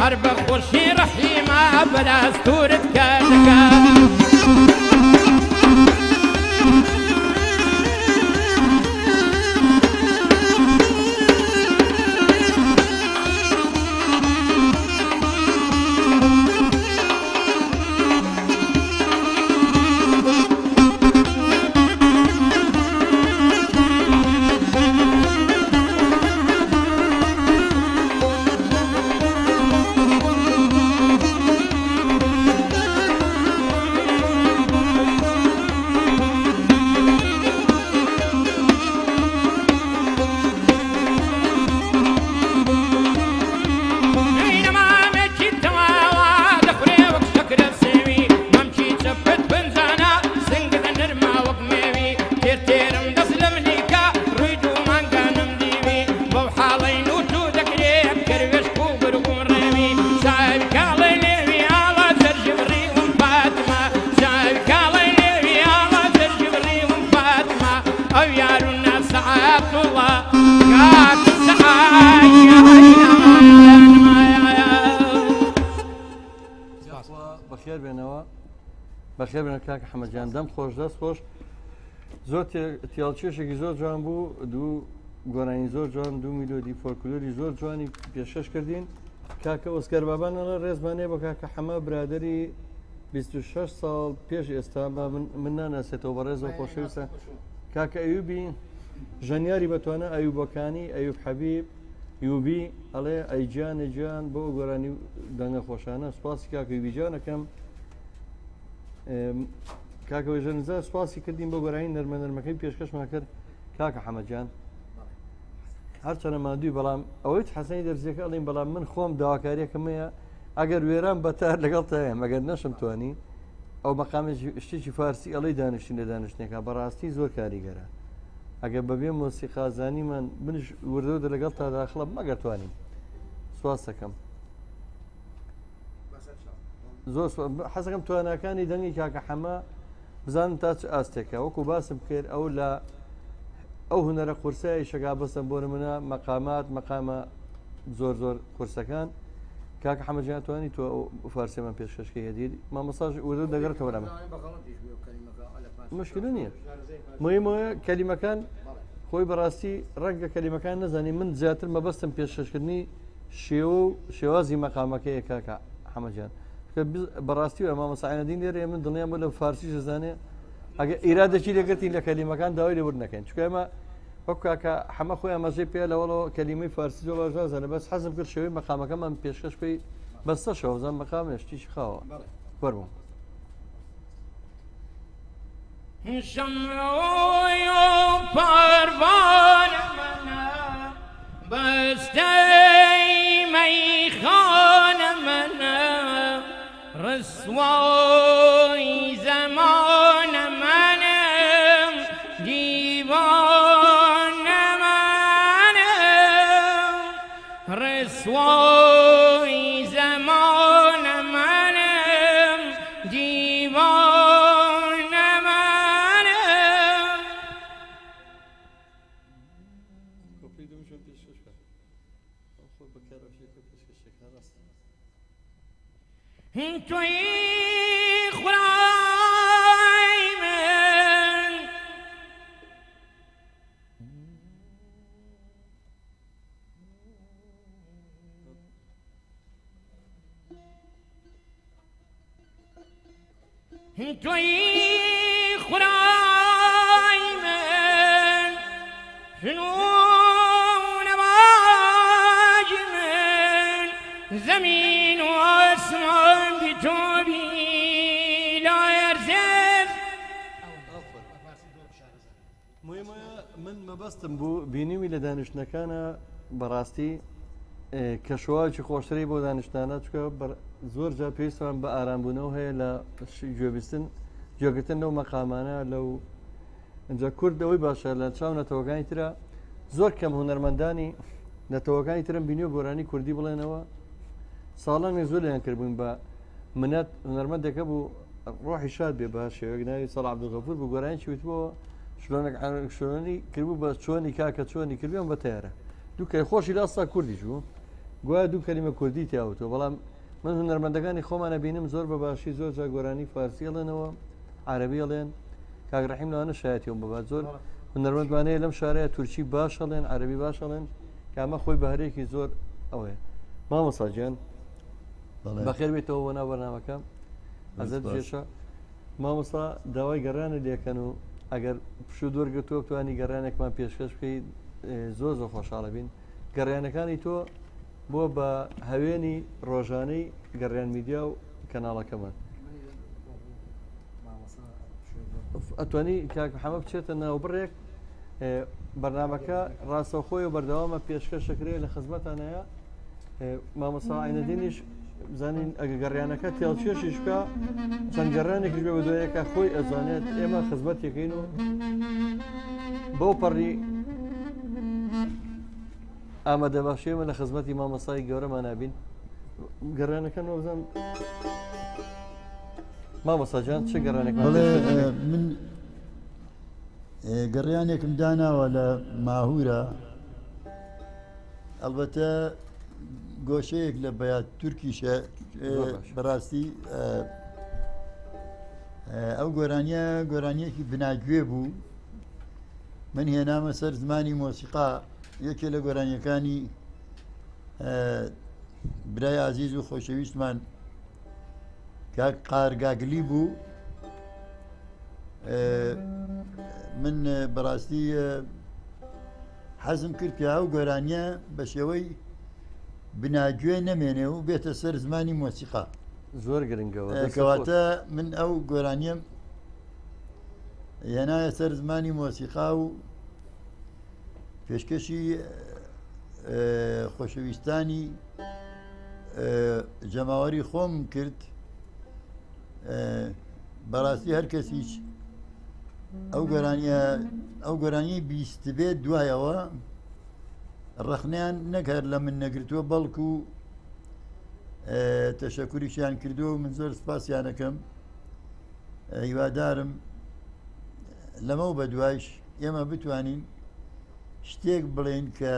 هەر بە خۆشی ڕەحیما بەراستورت کاتەکە بەخێر بێنەوە بەخێر بێنە کاکە حەمەدجان دەم خۆش دەست خۆش زۆر تیاڵچێشێکی زۆر جوان بوو دوو گۆرانی زۆر جوان دوو میلۆدی فۆلکلۆری زۆر جوانی پێشکەش کردین کاکە ئۆسکار بابانەڵە ڕێزمانێ بە کاکە حەمە برادری 26 ساڵ پێش ئێستا من ناناسێتەوە بە ڕێزەوە خۆشەویستە کاکە ئەیوبی ژەنیاری بەتوانە ئەیوبەکانی ئەیوب حەبیب یوبی ئەڵێ ئەیجانە گیان بۆ گۆرانی دەنگە خۆشانە سوپاسی کاکە یوبی جانەکەم کاکە ژەنزە سوپاسی کردین بۆ گۆرانی نەرمە نەرمەکەی پێشکەشمان کرد کاکە حەمەدجان هەرچەنە مادووی بەڵام ئەوەی حەسەنی دەرزیەکە ئەڵین بەڵام من خۆم داواکاریەکەم هەیە ئەگەر وێران بەتار لەگەڵ تایم ئەگەر نەشم توانی ئەو مەقامێکی شتێکی فارسی ئەڵەی دانیشتین لە دانیشتێکە بەڕاستی زۆر کاریگەرە ئەگەر بەبێ مۆسیقازانیمان منش وردەوە لەگەڵ تا داخڵە مەگەر توانین سواز دەکەم زۆر حەزەکەم تواناکانی دەنگی کاکە حەمە بزانم تا چ ئاستێکە وەکو باسم کرد ئەو لە ئەو هونەرە قورسایی شەگا بەستم بۆ منە مەقامات مەقامە زۆر زۆر قورسەکان کاکە حەمەدجان توانی تۆ فارسیمان پێشکەشکە هەدی مامۆستاژ وردە دەگەڕێتەوە لەمە مشکل نییە مهمەوە کەلیمەکان خۆی بەڕاستی ڕەنگە کەلیمەکان نەزانی من زیاتر مەبەستم پێشکەشکردنی شێوە و شێوازی مەقامەکەیە کاکە حەمەدجان بەڕاستی و مامۆستاعینەدین لێرە من دڵنیام بۆ لە فارسی دەزانێ ئەگە ئیرادەکی لەگرتین لە کەلیمەکان داوای لێ ورد نەکەین چونکە ئێمە وەک کاکە حەمە خۆیان مەزەی پێ لەوەڵەوە کەلیمەی فارسی زۆر باشزانە بەس حەزم کرد شێوەی مەقامەکەمان پێشکەش پێی بەستەشەوە بزان مەقام هێشتیشی خاوە وەربووم شمعی و پروانه منه بستهی میخانه منه رسوای زمان منه دیوانه منه رسوای زمان منه دیوانه توی خدای من توی خدای من جنون باج من زمین و آسمان بی تو بی لا يرزف مەبەستم بوو بینیوی لە دانیشتەکانە بەڕاستی کەشواکی خۆشتری بۆ دانیشتانە چکە زۆر جا پێویستیان بە ئارامبوونەوە هەیە لە گوێبیستن جێگرتن لەو مەقامانە لەو ئەجا کوردەوەی باشە لە چاو نەتەوەکانی ترە زۆر کەم هونەرمەندانی نەتەوەکانی ترم بینیوە گۆرانی کوردی بڵێنەوە ساڵانی زۆر لیان کردبووین بە منەت هونەرمەندێکە بوو ڕۆحی شاد بێ بە شێوەیەک ناوی سەڵ عەبدولغەفور بوو گۆرانی چوتبەوە شلۆنی کردبوو بە چۆنی کاکە چۆنی کردویان بە تیارە دوو کە خۆشی لاستا کوردیش بوو گویا دوو کەلیمە کوردی تیاوتەوە بەڵام من هونەرمەندەکانی خۆمانە بینم زۆر بە باشی زۆر جا گۆرانی فارسی ئەڵێنەوە عەرەبی ئەڵێن کاک ڕەحیم لەوانە شایەتیەوە بەبات زۆر هونەرمەندوانەیە لەم شارەیە تورکی باش ئەڵێن عەرەبی باش ئەڵێن کە ئەمە خۆی بە هەرێکی زۆر ئەوەیە مامۆستا گیان بەخێر بێتەوە بۆ ناو بەرنامەکە ئەزت جێشە مامۆستا داوای گەڕانە لێکەن و ئەگەر پشوو دووەرگرتووە بتوانی گەڕانێکمان پێشکەش بکەیت زۆر زۆر خۆشحاڵە بین گەڕیانەکانی تۆ بۆ بە هەوێنی ڕۆژانەی گەڕیان میدیا و کەناڵەکەمان ئەتوانی کاک محەممەد بچێتە ناوبڕێک بەرنامەکە ڕاستەوخۆی و بەردەوامە پێشکەشەکرێت لە خزمەتانەیە مامۆستا عینەدینیش بزانین ئەگە گەڕیانەکە تێڵچێشیش بکە چەند گەڕانێکیش بێ بە دوایەکە خۆی ئەزانێت ئێمە خزمەتێکین و بەو پەڕی ئامادە باشێمە لە خزمەتی مامۆستای گەورەمان نابین گەڕانەکە نۆزان مامۆستا جان چه گەڕانێکمان من گەڕیانێکم داناوە لە ماهورە ئەلبەتە گۆشەیەک لە بەیات تورکیشە بەڕاستی ئەو گۆرانیەکی بناگوێ بوو من هێنامە سەر زمانی مۆسیقا یەکێ لە گۆرانیەکانی برای عزیز و خۆشەویستمان کاک قارگاگلی بوو من بەڕاستی حەزم کرد پیا و گۆرانیە بە شێوەی بناگوێ نەمێنێ و بێتە سەر زمانی مۆسیقا زۆر گرنگەوە کەواتە من ئەو گۆرانیم هێنایە سەر زمانی مۆسیقا و پێشکەشی خۆشەویستانی جەماوەری خۆم کرد بەڕاستی هەر کەسیش ئەو گۆرانیی بیست بێت دوایەوە ڕەخنیان نەکرد لە من نەگرتووە بەڵکو تەشەکوریشیان کردووە و من زۆر سپاسیانەکەم هیوادارم لەمە و بە دوایش ئێمە بتوانین شتێک بڵێن کە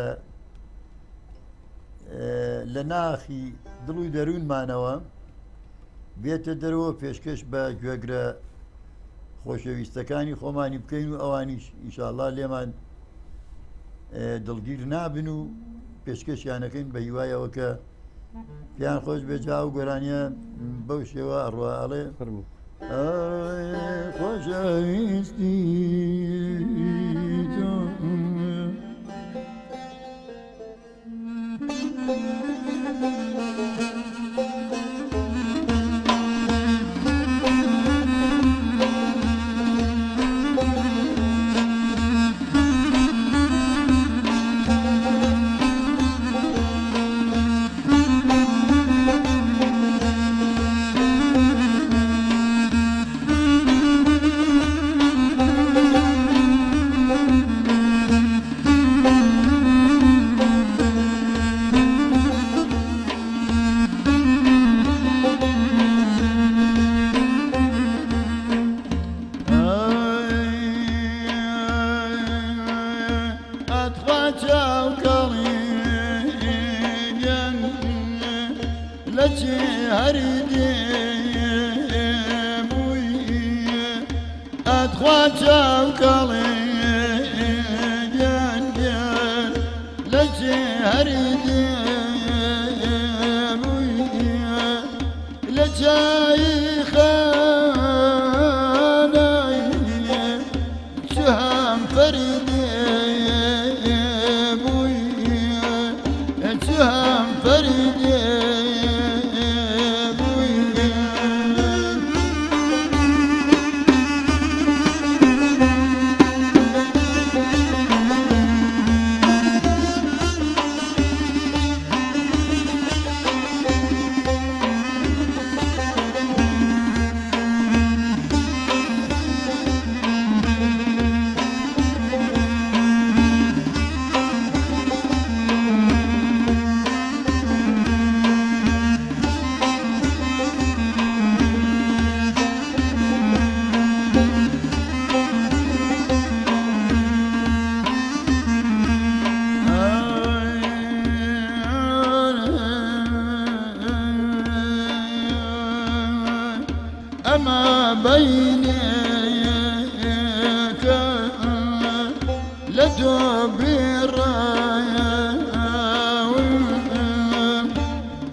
لە ناخی دڵ و دەروونمانەوە بێتە دەرەوە پێشکەش بە گوێگرە خۆشەویستەکانی خۆمانی بکەین و ئەوانیش ئینشاءالله لێمان دڵگیر نابن و پێشکەشیانەکەین بە هیوایەوە کە پیان خۆش بێجا و گۆرانیە بەو شێوە ئەڕوا ئەڵێ خۆشەویستی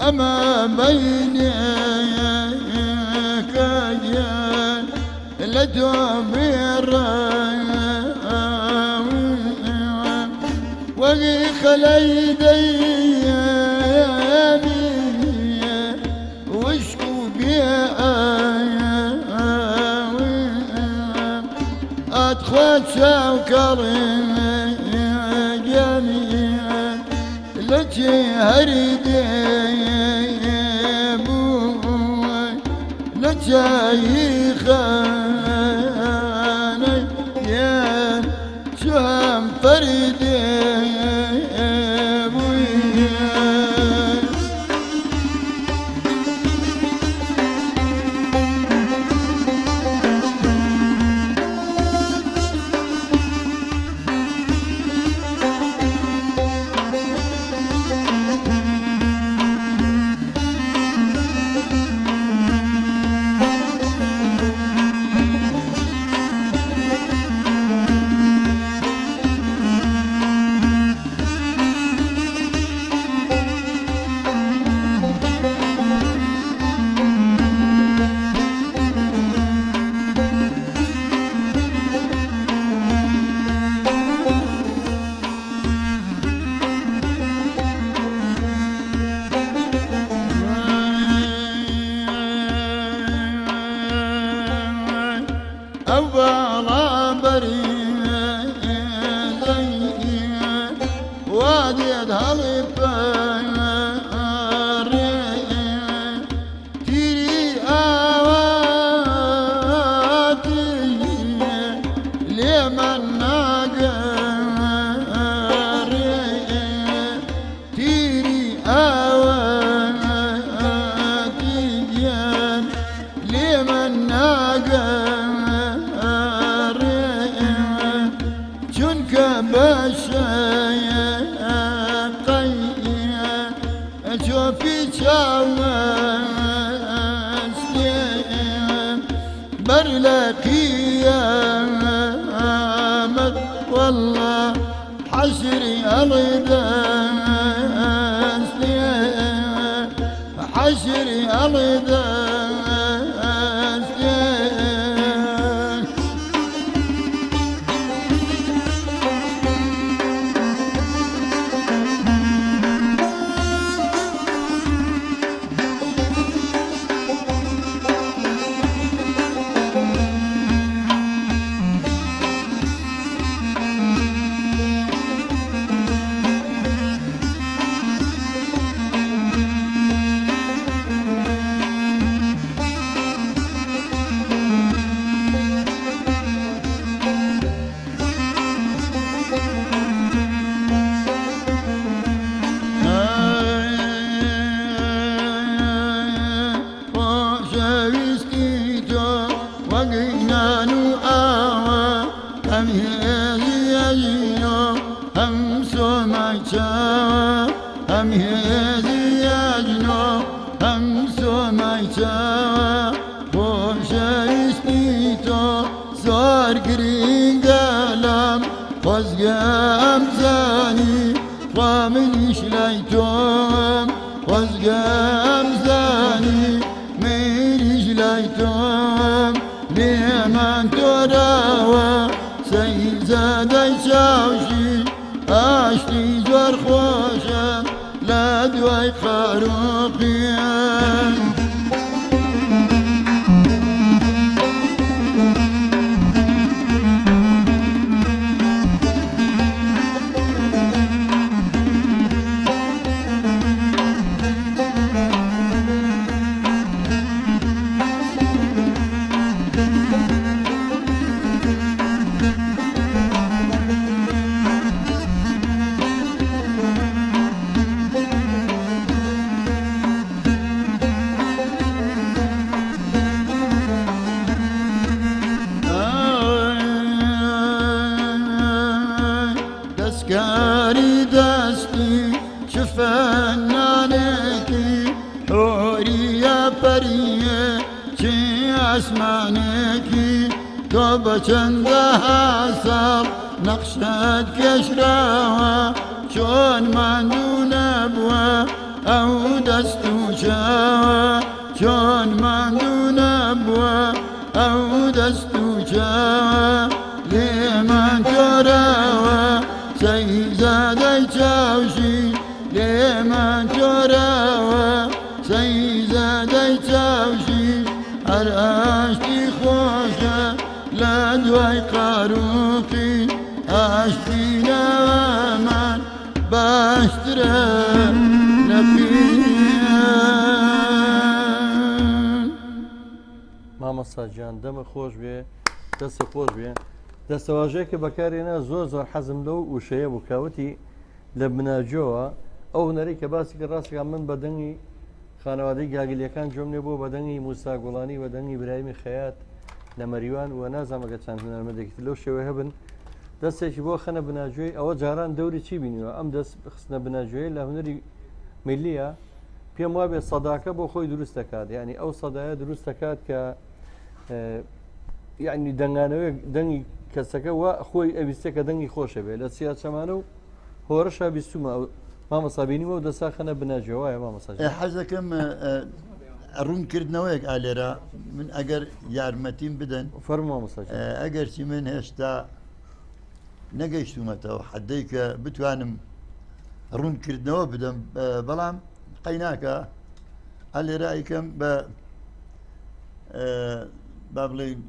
أما بينك يا لتوبر وقي خليدي وشكو بيا أدخل شوكر جميع لتي هريدي لتي خاني يا شام فريدي أول بريد وادي الهلب تيري آواتي لمن ناقر تيري آواتي لمن ناقر شوفي شاوستي برلقي مد والله حشري الغداستي حشري الغداستي هم هذي يجنو هم سمعتا وشايستيتو صار قرين قلم وزقام زاني ومن شليتم وزقام زاني من شليتم لمن تراوى سيد زاد شاوشي اشتي زور خوشم لا دواي خاروقيان دسكاري دستي شفنانكي حوري يا بريه شي اسمانكي توبة چندها سال نقشت كشراوة شون من دون ابوه ئەو دەست و چاوە چۆن ماندوو نەبووە ئەو دەست و چاوە لێمان تۆراوە سەیزادەی چاوشی لێمان تۆراوە سەیزادەی چاوشی هەر ئاشتی خۆشە لە دوای قاروقی ئاشتی ناوەمان باشترە لە پیان. مامەساجان دەمە خۆش بێ دەستە خۆش بێ دەستەواژەیە کە بەکارێنە زۆر حەزم لەو وشەیە بوو کاوتی لە بناجۆوە ئەو هونەری کە باسی کە ڕاستیان من بەدەنگی خانەوادەی گاگلیەکان جۆم لێ بۆ بەدەنگی موسا گوڵانی بەدەنگی برایمی خەیات لە مەریوان و نازانمەگە چەند هونەرمەندێکی لەو شێوە هەبن دەستێکی بۆ خەنە بناجۆی ئەوە جاران دەوری چی بینیوە ئەم دەست خستنە بناجۆی لە هونەری میلیە پێم وابێت سەداکە بۆ خۆی دروست دەکات یعنی ئەو سەدایە دروست دەکات کە یعنی دەنگانەوەی دەنگی کەسەکە وە خۆی ئەویستێکە دەنگی خۆشە بێت لە سیا چەمانە و هۆرەشا بیستمە مامەسابینیوە و دەسا خەنە بناجێوایە مامەساج حەزەکەم ڕوونکردنەوەیەک ئالێرە من ئەگەر یارمەتیم بدەن فەرموو مامەساج ئەگەر چی من هێشتا نەگەیشتومەتەوە حەدەی کە بتوانم ڕوونکردنەوە بدەم بەڵام قەیناکە ئالێرە ئەیکەم بە با بڵێن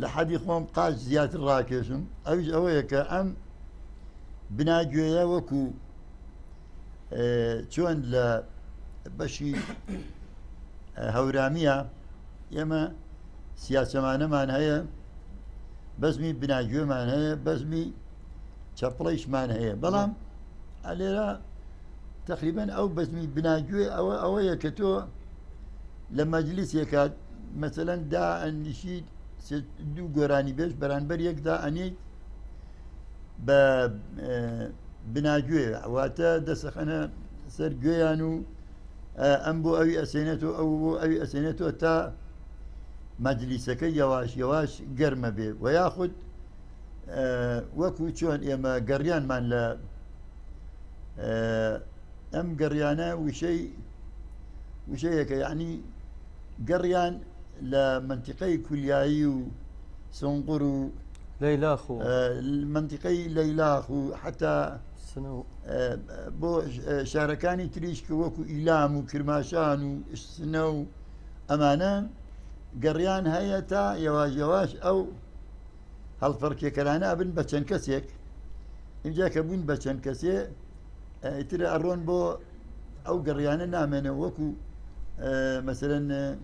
لە حەدی خۆم قاچ زیاتر ڕاکێشم ئەویش ئەوەیە کە ئەم بناگوێیە وەکو چۆن لە بەشی هەورامیە ئێمە سیاسەمانەمان هەیە بەزمی بناگوێمان هەیە بەزمی چەپڵەیشمان هەیە بەڵام ئەلێرە تقریبا ئەو بەزمی بناگوێ ئەوەیە کە تۆ لە مەجلیسێکە مەسەلەن دائەنیشیت دوو گۆرانی بێش بەرامبەر یەکدا ئەنیت بە بناگوێ واتە دەسەخەنە سەر گوێیان و ئەم بۆ ئەوی ئەسێنێتەوە ئەو بۆ ئەوی ئەسێنێتەوە تا مەجلیسەکە یەواش یەواش گەرمە بێ و یاخود وەکو چۆن ئێمە گەڕیانمان لە ئەم گەڕیانە وشەیەکە یعنی گەڕیان لە منتیقەی کولیایی و سنقڕ و لەیلاخ و منتیقەی لەیلاخ و حتا بۆ شارەکانی تریش کە وەکو ئیلام و کرماشان و سنە و ئەمانە گەڕیان هەیە تا یەواش یەواش ئەو هەڵفەرکێکەرانە بن بە چەند کەسێک اینجا کە بوون بە چەند کەسێ ئیتر ئەڕۆن بۆ ئەو گەڕیانە نامێنە وەکو مثلەن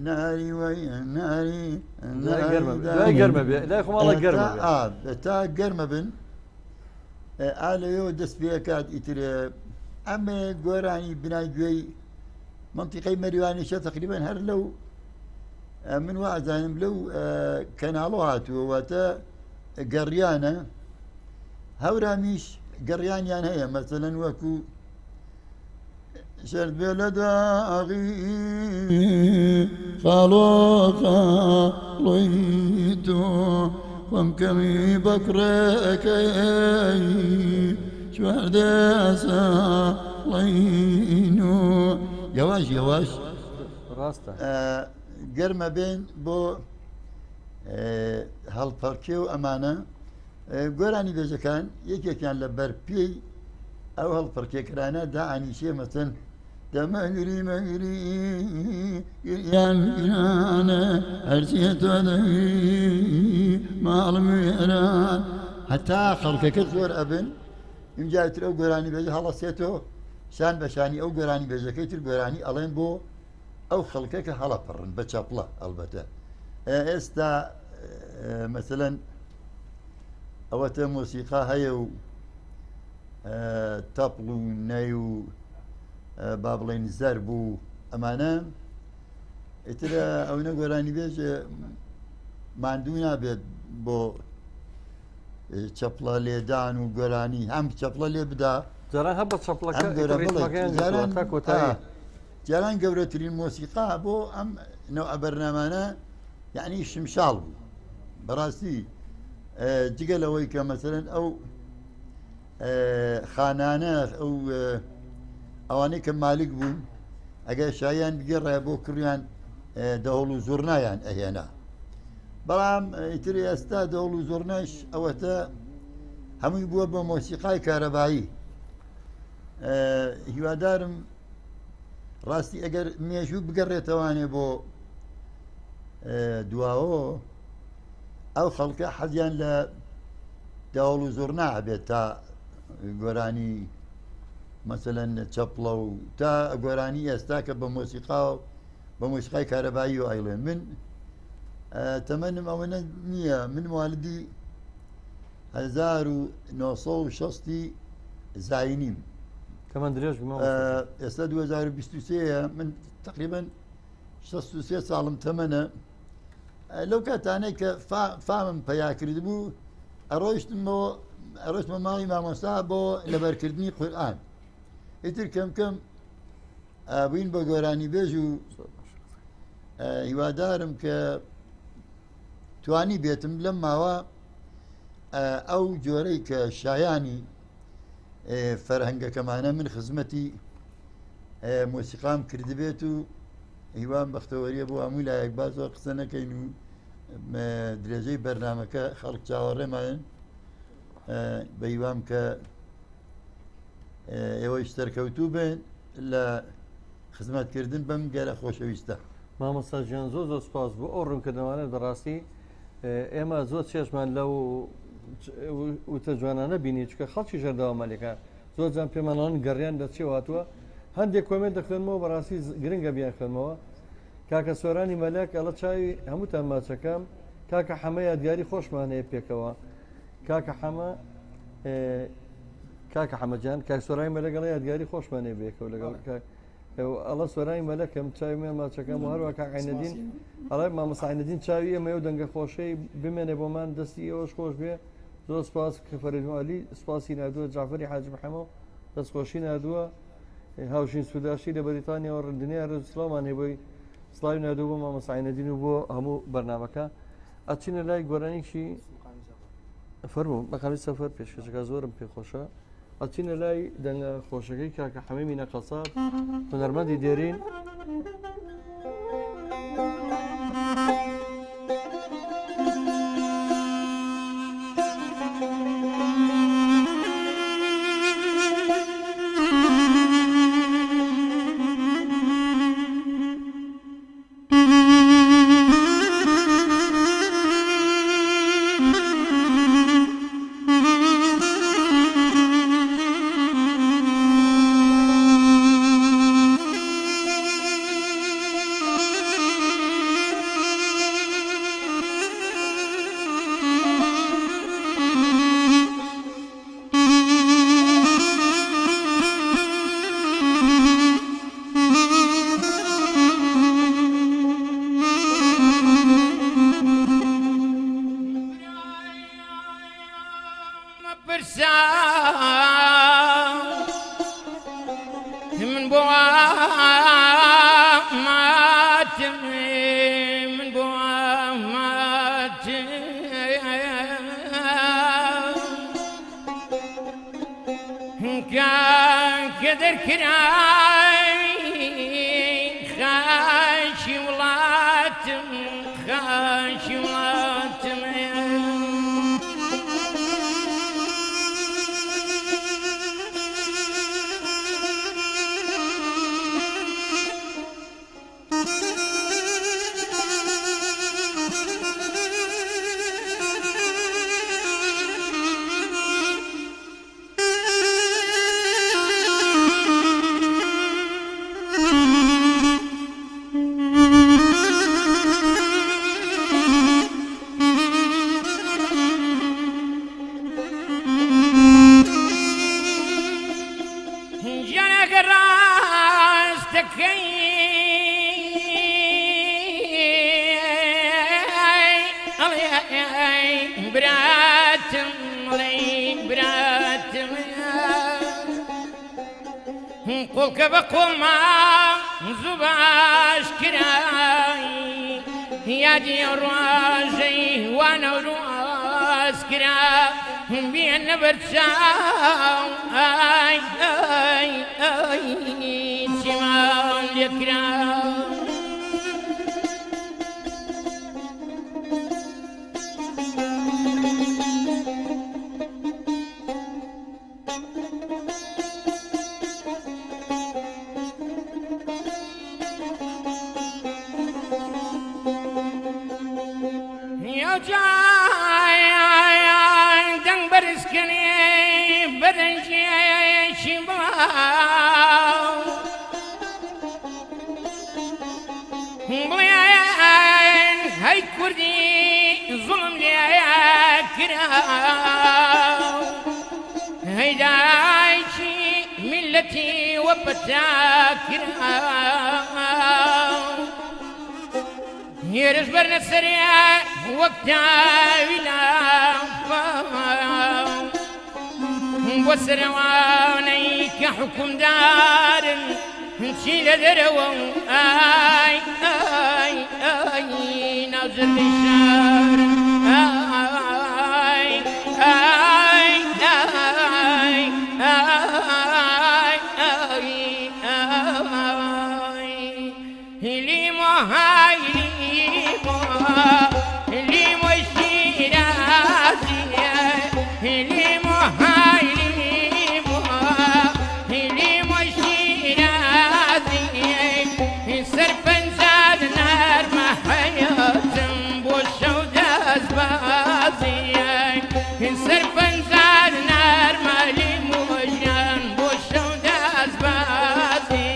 ناری وای ناری گەرمە بێ لای خۆماڵە گەرمە تا گەرمە بن ئالەوێەوە دەست پێکات ئیتر ئەمێ گۆرانی بنای گوێی منتیقەی مەریوانیشە تقریبان هەر لەو من وازانم لەو کەناڵۆ هاتووە واتە گەڕیانە هەورامیش گەڕیانیان هەیە مەسەلەن وەکو شرد بلدا أغي خالوقا ليتو ومكمي بكرك شوارد أسا لينو يواش ڕاستە گەرمە بێن بۆ هەڵپەرکێ و ئەمانە گۆرانی بێژەکان یەکێکیان لە بەرپێی ئەو هەڵپەرکێکرانە دائانیشێ مەسەن دەمەگری مەگری یان گرانە هەرچێتۆ دەگری ماڵم وێران هەتا خەڵکەکە زۆر ئەبن ئینجاتر ئەو گۆرانی بێژە هەڵەسێتەوە شان بەشانی ئەو گۆرانی بێژەکەی تر گۆرانی ئەڵێن بۆ ئەو خەڵکەکە هەڵەپەڕن بە چەپڵە ئەلبەتە ئێستا مەسەلەن ئەوەتە مۆسیقا هەیە و تەپڵ و نەی و با بڵێن زەرب و ئەمانە ئیترە ئەوەنە گۆرانی بێژە ماندوو نابێت بۆ چەپڵە لێدان و گۆرانی هەم چەپڵە لێ بدا جاران هە بە چەپڵەکە جاران گەورەترین مۆسیقا بۆ ئەم نەوع بەرنامانە یعنی شمشاڵ بوو بەڕاستی جگە لەوەی کە مەسەلەن ئەو خانانە ئەوانەی کە مالک بوون ئەگەر شایان بگەڕێ بۆ کڕیان دەوڵ و زۆرنایان ئەهێنا بەڵام ئیتر ئێستا دەوڵ و زۆرناش ئەوەتە هەمووی بووە بە مۆسیقای کارەبایی هیوادارم ڕاستی ئەگەر مێژوو بگەڕێتەوانێ بۆ دواوە ئەو خەڵکە حەزیان لە داوڵ و زۆر نابێت تا گۆرانی مەسەلەن چەپڵە و تا گۆرانی ئێستا کە بە مۆسیقا و بە مۆسیقای کارەبایی و ئایڵێن من تەمەنم ئەوەنە نییە من والدی 1960 زاینیم تەمەن درێژ ئێستا 2023 من تقریبا 63 ساڵم تەمەنە لەو کاتانەی کە فامم پەیاکرد بوو ئەڕۆشتمە ماڵی مامۆستا بۆ لەبەرکردنی قورئان ئیتر کەم کەم بووین بە گۆرانی بێژ و هیوادارم کە توانی بێتم لەم ماوە ئەو جۆرەی کە شایانی فەرهەنگەکەمانە من خزمەتی مۆسیقام کردبێت و هیوام بەختەوەریە بۆ هەمووی لایەک بازەوە قسە نەکەین و درێژەی بەرنامەکە خەڵک چاوەڕێمان بە هیوام کە ئێوەی سەرکەوتوو بن لە خزمەتکردن بەم گەرە خۆشەویستە مامۆستا ژیان زۆر زۆر سپاس بۆ ئەو ڕوونکردنەوانێت بەڕاستی ئێمە زۆر چێژمان لەو وتە جوانانە بینی چکە خەڵکی ژەردەوە مەلێکە زۆر جان پێمانان گەڕیان دە چێ هاتووە هەندێک کۆمنت دەخوێنمەوە بەڕاستی گرنگە بیان خوێنمەوە کاکە سۆرانی مەلەک ئەڵە چاوی هەمووتان ماچەکەم کاکە حەمە یادگاری خۆشمان هەیە پێکەوە کاکە حەمەجان کاک سۆرانی مەلەک ئەڵە یادگاری خۆشمان هەیە بێکەوە لەگەڵ ئەڵە سۆرانی مەلەکەم چاوی مێ ماچەکەم و هەروە کاک عینەدین ئەڵێ مامۆستا عینەدین چاوی ئێمە و دەنگە خۆشەی بمێنێ بۆمان دەستی ئێوەش خۆش بێ زۆر سپاس کە فەرێدعەلی سپاسی نردووە جعفەری حاجی محەمەد دەستخۆشی نردووە هاوشین سووداشی لە بەریتانیا و دنیا ڕێزسڵامان هەیە بۆی سڵاوی نردوو بۆ مامۆستا عینەدین و بۆ هەموو بەرنامەکە ئەچینە لای گۆرانێکی فەرموو مەقامی سەفەر پێشکەشەکە زۆرم پێخۆشە ئەچینە لای دەنگە خۆشەکەی کاکە حەمەمی نەقەساب هونەرمەندی دێرین كدر كراي خاشي ولاتم خاشي ولاتم قولك بقول ما زباش كراي يا دي الراجي وانا وراس كرا بين برشاو اي اي اي يا جاي دنگ برسكني برنجي شباب بليان هاي كردي ظلم ليا كراو هيدايشي ملتي وبتاكراو يرز برنا السريع وقتها ولا وسرواني كحكم دار نشيل دروا اي اي اي نازل الشهر اي اي اي اي اي لي مهاي لي مشيرازي لي مهاي لي مشيرازي سرفن زاد نار ما حياتم بوشو داز بازي سرفن زاد نار ما لي موجان بوشو داز بازي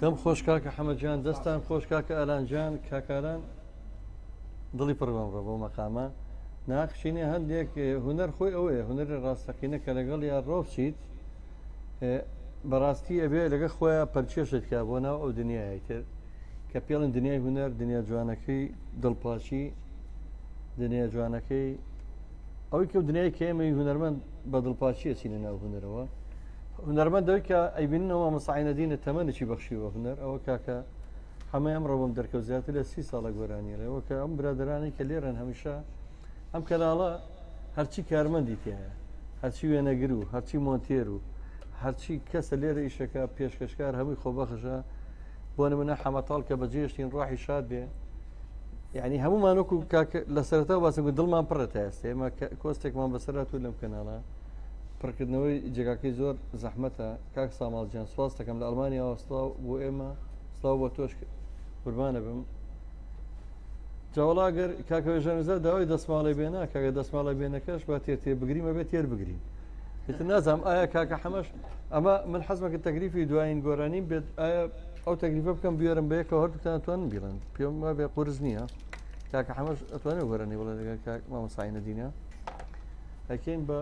دەم خۆش کاکە حەمەدجان دەستان خۆش کاکە ئەلانجان کاکاران دڵی پڕبم ڕە بۆ مەقامە ناخشینی هەندێک هوەر خۆی ئەوەیە هوەری ڕاستەقینە کە لەگەڵ یا ڕۆ بچیت بەڕاستی ئەبێ لەگە خۆیان پەرچێشت کا بۆ ناو ئەو دنیای تر کە پێڵن دنیای هوەر دنیا جوانەکەی دڵپاچی دنیا جوانەکەی ئەوەی کە دنیای کێمەی هوەرمەند بە دڵپاچی ئەچینە ناو هوەرەوە هوەرمەندەوەی کە ئەیبیننەوە مەساعینەدینە تەمەنێکی بەخشیوە هوەر ئەوە کاکە هەمووی ئەم ڕۆبم دەرکەوت زیاتر لە 30 ساڵە گۆرانیەوە کە ئەم برادرانی کە لێرەن هەمیشە ئەم کەناڵە هەرچی کارمەندی تایە هەرچی وێنەگر و هەرچی مۆنتێر و هەرچی کەسە لێرە ئیشەکە پێشکەشکار هەمووی خۆبەخشە بۆ نمونە حەمەتاڵ کە بەجێشتین ڕاحی شاد بێ یعنی هەمومان وەکو لە سەرەتا باسم دڵمان پڕە تا ئێستا ئێمە کۆستێکمان بەسەرات و لەم کەناڵە پڕکردنەوەی جێگاکەی زۆر زەحمەتە کاک ساماڵجیان سواز دەکەم لە ئەڵمانیاوە سڵاو بۆ ئێمە سڵاو بۆ تۆش قوربانە بم جاوەڵاگەر کاکەوێژەنزە داوای دەسماڵی بێنە کاکە دەسماڵی بێنەکەش با تێ بگریمە بێت تێر بگرین هێتر نازانم ئایا کاکە حەمەش ئەمە من حەزمەکە تەکلیفی دوایین گۆرانیم بێت ئایا ئەو تەکلیفە بکەم بێرم بەیەکە هەردووتان توانن بیڵن پێم بێ قورس نییە کاکە حەمەش ئەتوانێت گۆرانی بڵێ لەگەڵ کاک مامۆساعینەدینە ئەکەین بە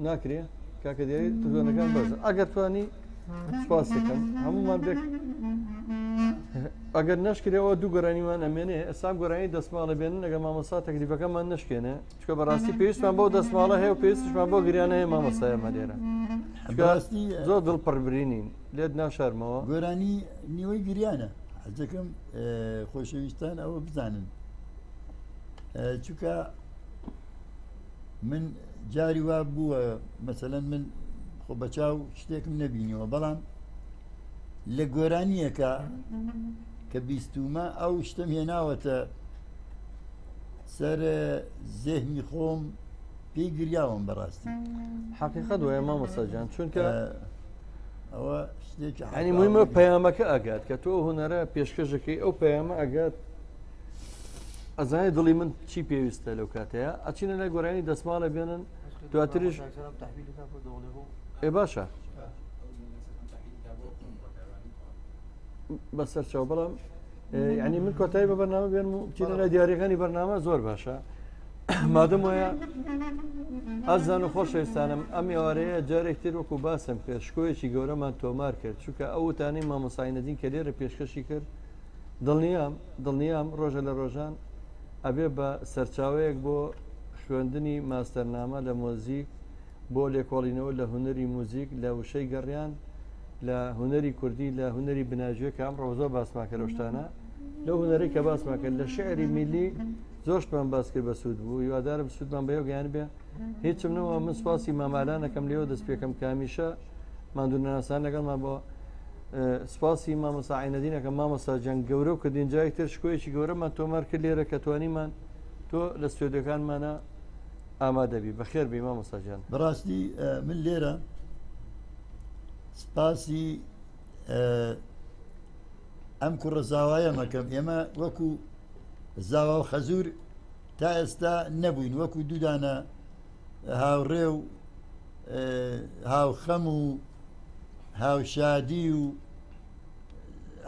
ناکرێ کاکە دیاری تۆنەکان بەرزە ئەگەر توانی سپاس دەکەم هەمومان بێک ئەگەر نشکرێەوە دوو گۆرانیمان ئەمێنێ ئەسام گۆرانی دەسماڵە بێنن لەگە مامۆستا تەکلیفەکەمان نشکێنێ چکە بەڕاستی پێویستمان بۆ دەسماڵە هەیە و پێویستشمان بۆ گریانە هەیە مامۆستایەمە لێرە زۆر دڵپڕبرینین لێت ناشارمەوە گۆرانی نیوەی گریانە حەزەکەم خۆشەویستان ئەوە بزانن چونکە من جاری وا بووە مەسەلەن من خۆ بەچاو شتێکم نەبینیەوە بەڵام لە گۆرانیەکە کە بیستومە ئەو شتم هێناوەتە سەر زێهنی خۆم پێی گریاوم بەڕاستی حقیقەت وایە مامۆستاجان چونکە ئەوە شتێکی ینی مهمە پەیامەکە ئەگات کە تۆ هوەرە پێشکەشەکەی ئەو پەیامە ئەگات ئەزانێ دڵی من چی پێویستە لەو کاتەیە ئەچینە لای گۆرانی دەسماڵە بێنن دواتریش ئێ باشە بەسەر چاو بەڵام ینی من کۆتایی بە بەرنامە بێن و بچینە لای دیارەکانی بەرنامە زۆر باشە مادەم وایە ئەزان و خۆشەویستانم ئەم ئێوارەیە جارێکتر وەکو باسم کرد شکۆیەکی گەورەمان تۆمار کرد چونکە ئەو وتانەی مامۆساینەدین کە لێرە پێشکەشی کرد دڵنیام ڕۆژە لە ڕۆژان ئەبێ بە سەرچاوەیەک بۆ خوێندنی ماستەرنامە لە مۆزیک بۆ لێکۆڵینەوە لە هونەری موزیک لە وشەی گەڕیان لە هونەری کوردی لە هونەری بناژوێ کە ئەمڕۆ زۆر باسماکە لەو شتانە لەو هونەرەی کە باسماکرد لە شعری میلی زۆر شتمان باس کرد بە سوود بوو هیوادارم سوودمان بەیەو گەیان بێ هیچم نەوە من سواسی مامالانەکەم لێەوە دەست پێکەم کە هەمیشە ماندوونەناسان لەگەڵمان بۆ سپاسی مامۆستا عینەدینەکە مامۆستا جەنگ گەورە و کە دینجای تر شکۆیەکی گەورەمان تۆمار کرد لێرە کە توانیمان تۆ لە ستۆدیۆکانمانە ئامادەبی بەخێر بی مامۆستا جان بەڕاستی من لێرە سپاسی ئەم کوڕە زاوایە مەکەم ئێمە وەکو زاوا و خەزور تا ئێستا نەبووین وەکو دوودانە هاوڕێ و هاوخەم و هاوشادی و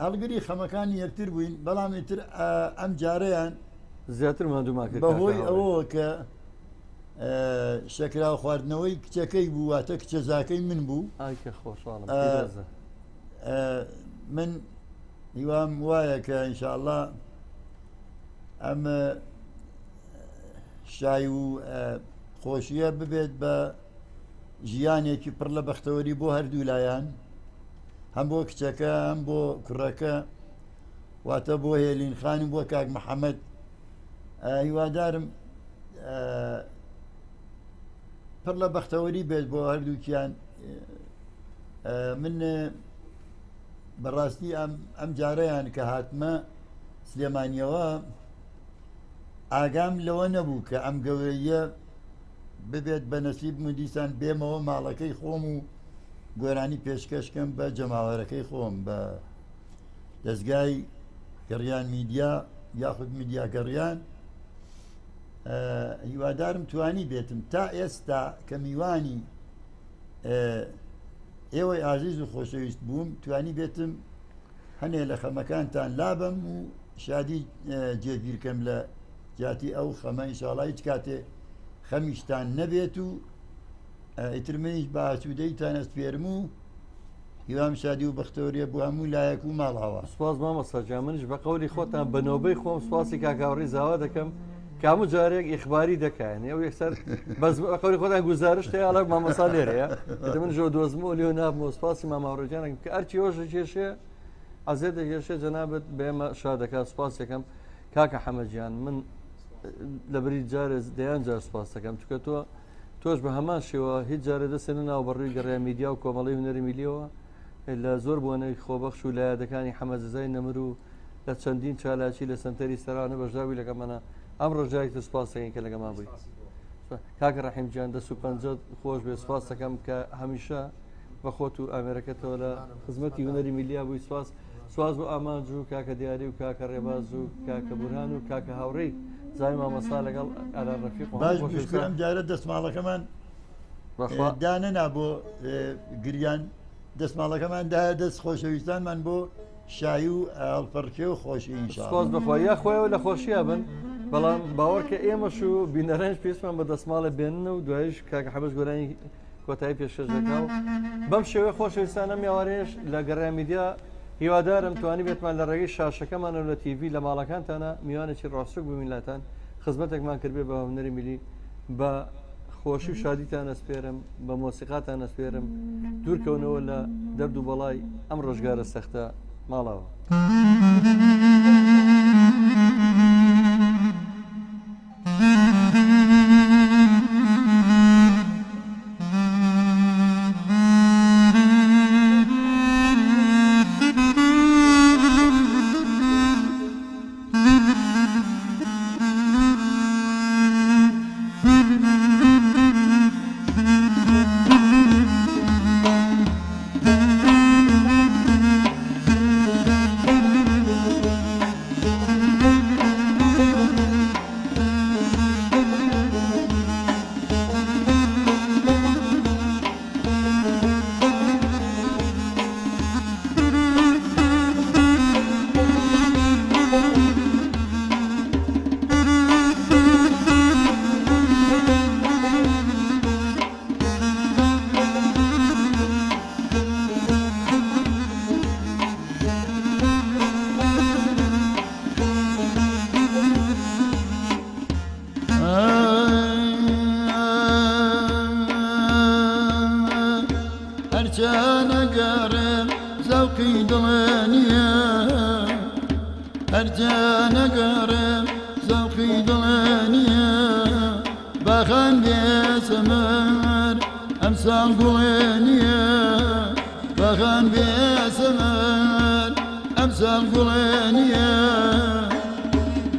هەڵگری خەمەکانی یەکتر بووین بەڵام ئیتر ئەم جارەیان زیاتر مادووما کرد بەهۆی ئەوەوە کە شەکرا و خواردنەوەی کچەکەی بوو واتە کچە زاکەی من بوو ئایکە خۆشحاڵم من هیوام وایە کە ئینشاءڵڵا ئەم شای و خۆشیە ببێت بە ژیانێکی پڕ لە بەختەوەری بۆ هەردوو لایەن هەم بۆ کچەکە هەم بۆ کوڕەکە واتە بۆ هێلین خانم بۆ کاک محەممەد هیوادارم پڕ لە بەختەوەری بێت بۆ هەردووکیان من بەڕاستی ئەم جارەیان کە هاتمە سلێمانیەوە ئاگام لەوە نەبوو کە ئەم گەورەیە ببێت بە نەسیب و دیسان بێمەوە ماڵەکەی خۆم و گۆرانی پێشکەشکەم بە جەماوەرەکەی خۆم بە دەستگای گەڕیان میدیا یاخود میدیا گەڕیان هیوادارم توانی بێتم تا ئێستا کە میوانی ئێوەی ئازیز و خۆشەویست بووم توانی بێتم هەنێ لە خەمەکانتان لابم و شادی جێگیرکەم لە جاتی ئەو خەمە ئینشاڵڵا هیچ کاتێ خەمیشتان نەبێت و ئیتر منیش بە ئاسوودەیتان ئەسپێرم و هیوام شادی و بەختەوەریە بۆ هەموو لایەک و ماڵەوە سپاس مامۆستا جان منیش بە قەولی خۆتان بەنەوبەی خۆم سپاسی کاکاوڕی زاوا دەکەم کامو جارێک ئیخباری دەکەن ئەو یەکسەر بەس قەولی خۆتان گوزارش هەیە ئەڵە مامۆستا لێرەیە من ژۆ دۆزمەوە لێو نابمەوە سپاسی ماماوڕۆجانێک کە ئەرچی ئەوژە کێشێ عەزێ دەکێشێ جەنابەت بێمە شادەکە سپاس دەکەم کاکە حەمەدجان من لەبەری جارێ دەیان جار سپاس دەکەم چونکە تۆش بە هەمان شێوە هیچ جارێ دەستێنە ناو بەڕووی گەڕای میدیا و کۆمەڵی هونەری میلیەوە لە زۆر بۆنەی خۆبەخش و لایەدەکانی حەمەدزای نەمر و لە چەندین چالاکی لە سنتەری سەرانە بەشداوی لەگەمەنە ئەم ڕۆژایەکی سپاس دەکەین کە لەگەمان بووی کاکە ڕەحیم گیان دەست و پەنجەت خۆش بێ سپاس دەکەم کە هەمیشە بە خۆت و ئامێرەکەتەوە لە خزمەتی هونەری میلیا بووی سواز بۆ ئامانج و کاکە دیاری و کاکە ڕێباز و کاکە بورهان و کاکە هاوڕێی زای مامۆستا لەگەڵ ئالان ڕەفیق باش بشکرم جارە دەستماڵەکەمان دانەنا بۆ گریان دەستماڵەکەمان دا دەست خۆشەویستانمان بۆ شایی و ئەڵپەرکێ و خۆشی ئینشاءڵڵا سپاس بەخوا یا خۆیەوە لە خۆشیە بن بەڵام باوەڕکە ئێمەش و بینەرەنج پێویستمان بە دەستماڵە بێنن و دوایش کاکە حەمەد گۆرانی کۆتایی پێشکەش دەکا و بەم شێوەیە خۆشەویستانە میاوارێش لە گەڕای میدیا هیوادارم توانی بێتمان لە ڕێگەی شاشەکەمانە لە تیڤی لە ماڵەکانتانە میوانێکی ڕاستەق بوومیلاتان خزمەتێکمان کردبێ بە هونەری میلی بە خۆشی و شادیتان ئەسپێرم بە مۆسیقاتان ئەسپێرم دوورکەونەوە لە دەرد و بەڵای ئەم ڕۆژگارە سەختە ماڵەوە. دڵێنیە هەرجا نەگەڕێم زەوقی دڵێنیە باخان بێ سەمەر ئەمساڵ گوڵێنیە باخان بێ سەمەر ئەمساڵ گوڵێنیە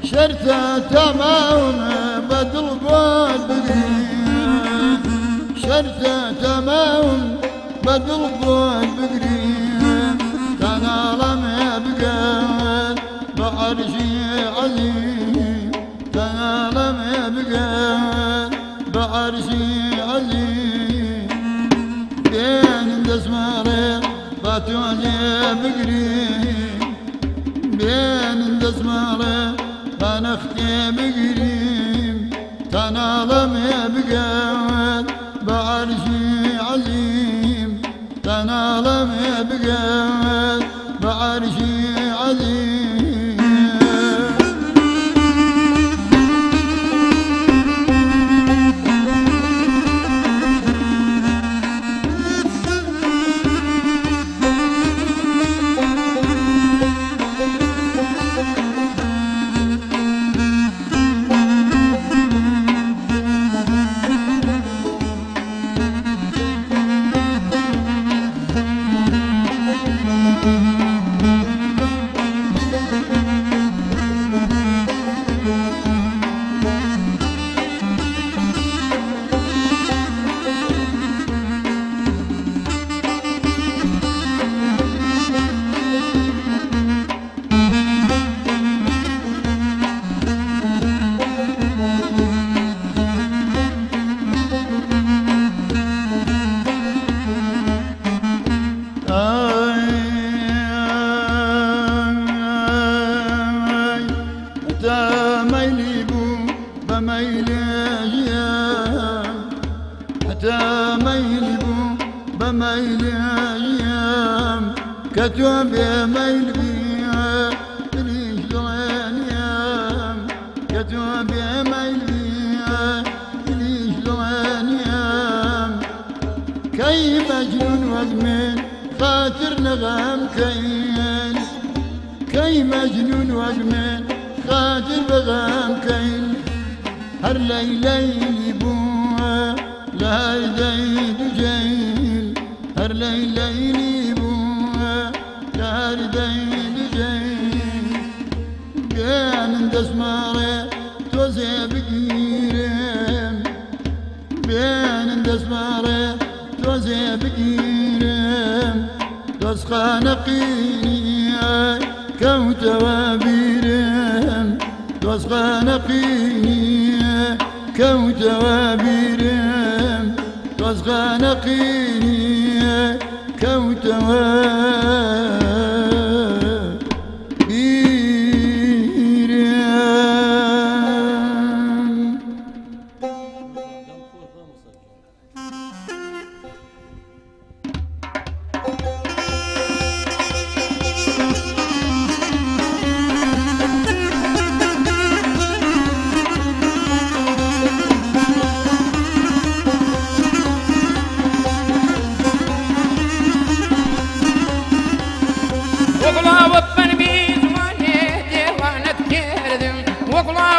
شەرتە تەماومە بە دڵ بۆت بگرین شەرتە تەماوم بە دڵ بۆت بگرین تەناڵەمێ بگەن بە عەرشی عەزیم تەناڵەمێ بگەن بە عەرشی عەزیم بێنن دەسماڵێ با تۆزێ بگرین بێنن دەسماڵێ با نەختێ بگریم تەناڵەمێ بگەن بە عەرشی عەزیم تەناڵەمێ بگەن بە عەرشی عەزیم كتوى بميل بيها تليش ضوانيام كتوى بميل بيها تليش ضوانيام كي مجنون وزمن خاطر نغام كين كي مجنون وزمن خاطر بغام كين هر ليلي بوها لا زيد جيل هر ليلي دەین بێنن دەسماڵێ تۆزێ بگیرم بێنن دەسماڵێ تۆزێ بگیرم دۆزخانە قینیە کەوتەوە بیرم دۆزخانە قینیە کەوتەوە بیرم دۆزخانە قینیە کەوتەوە وقلا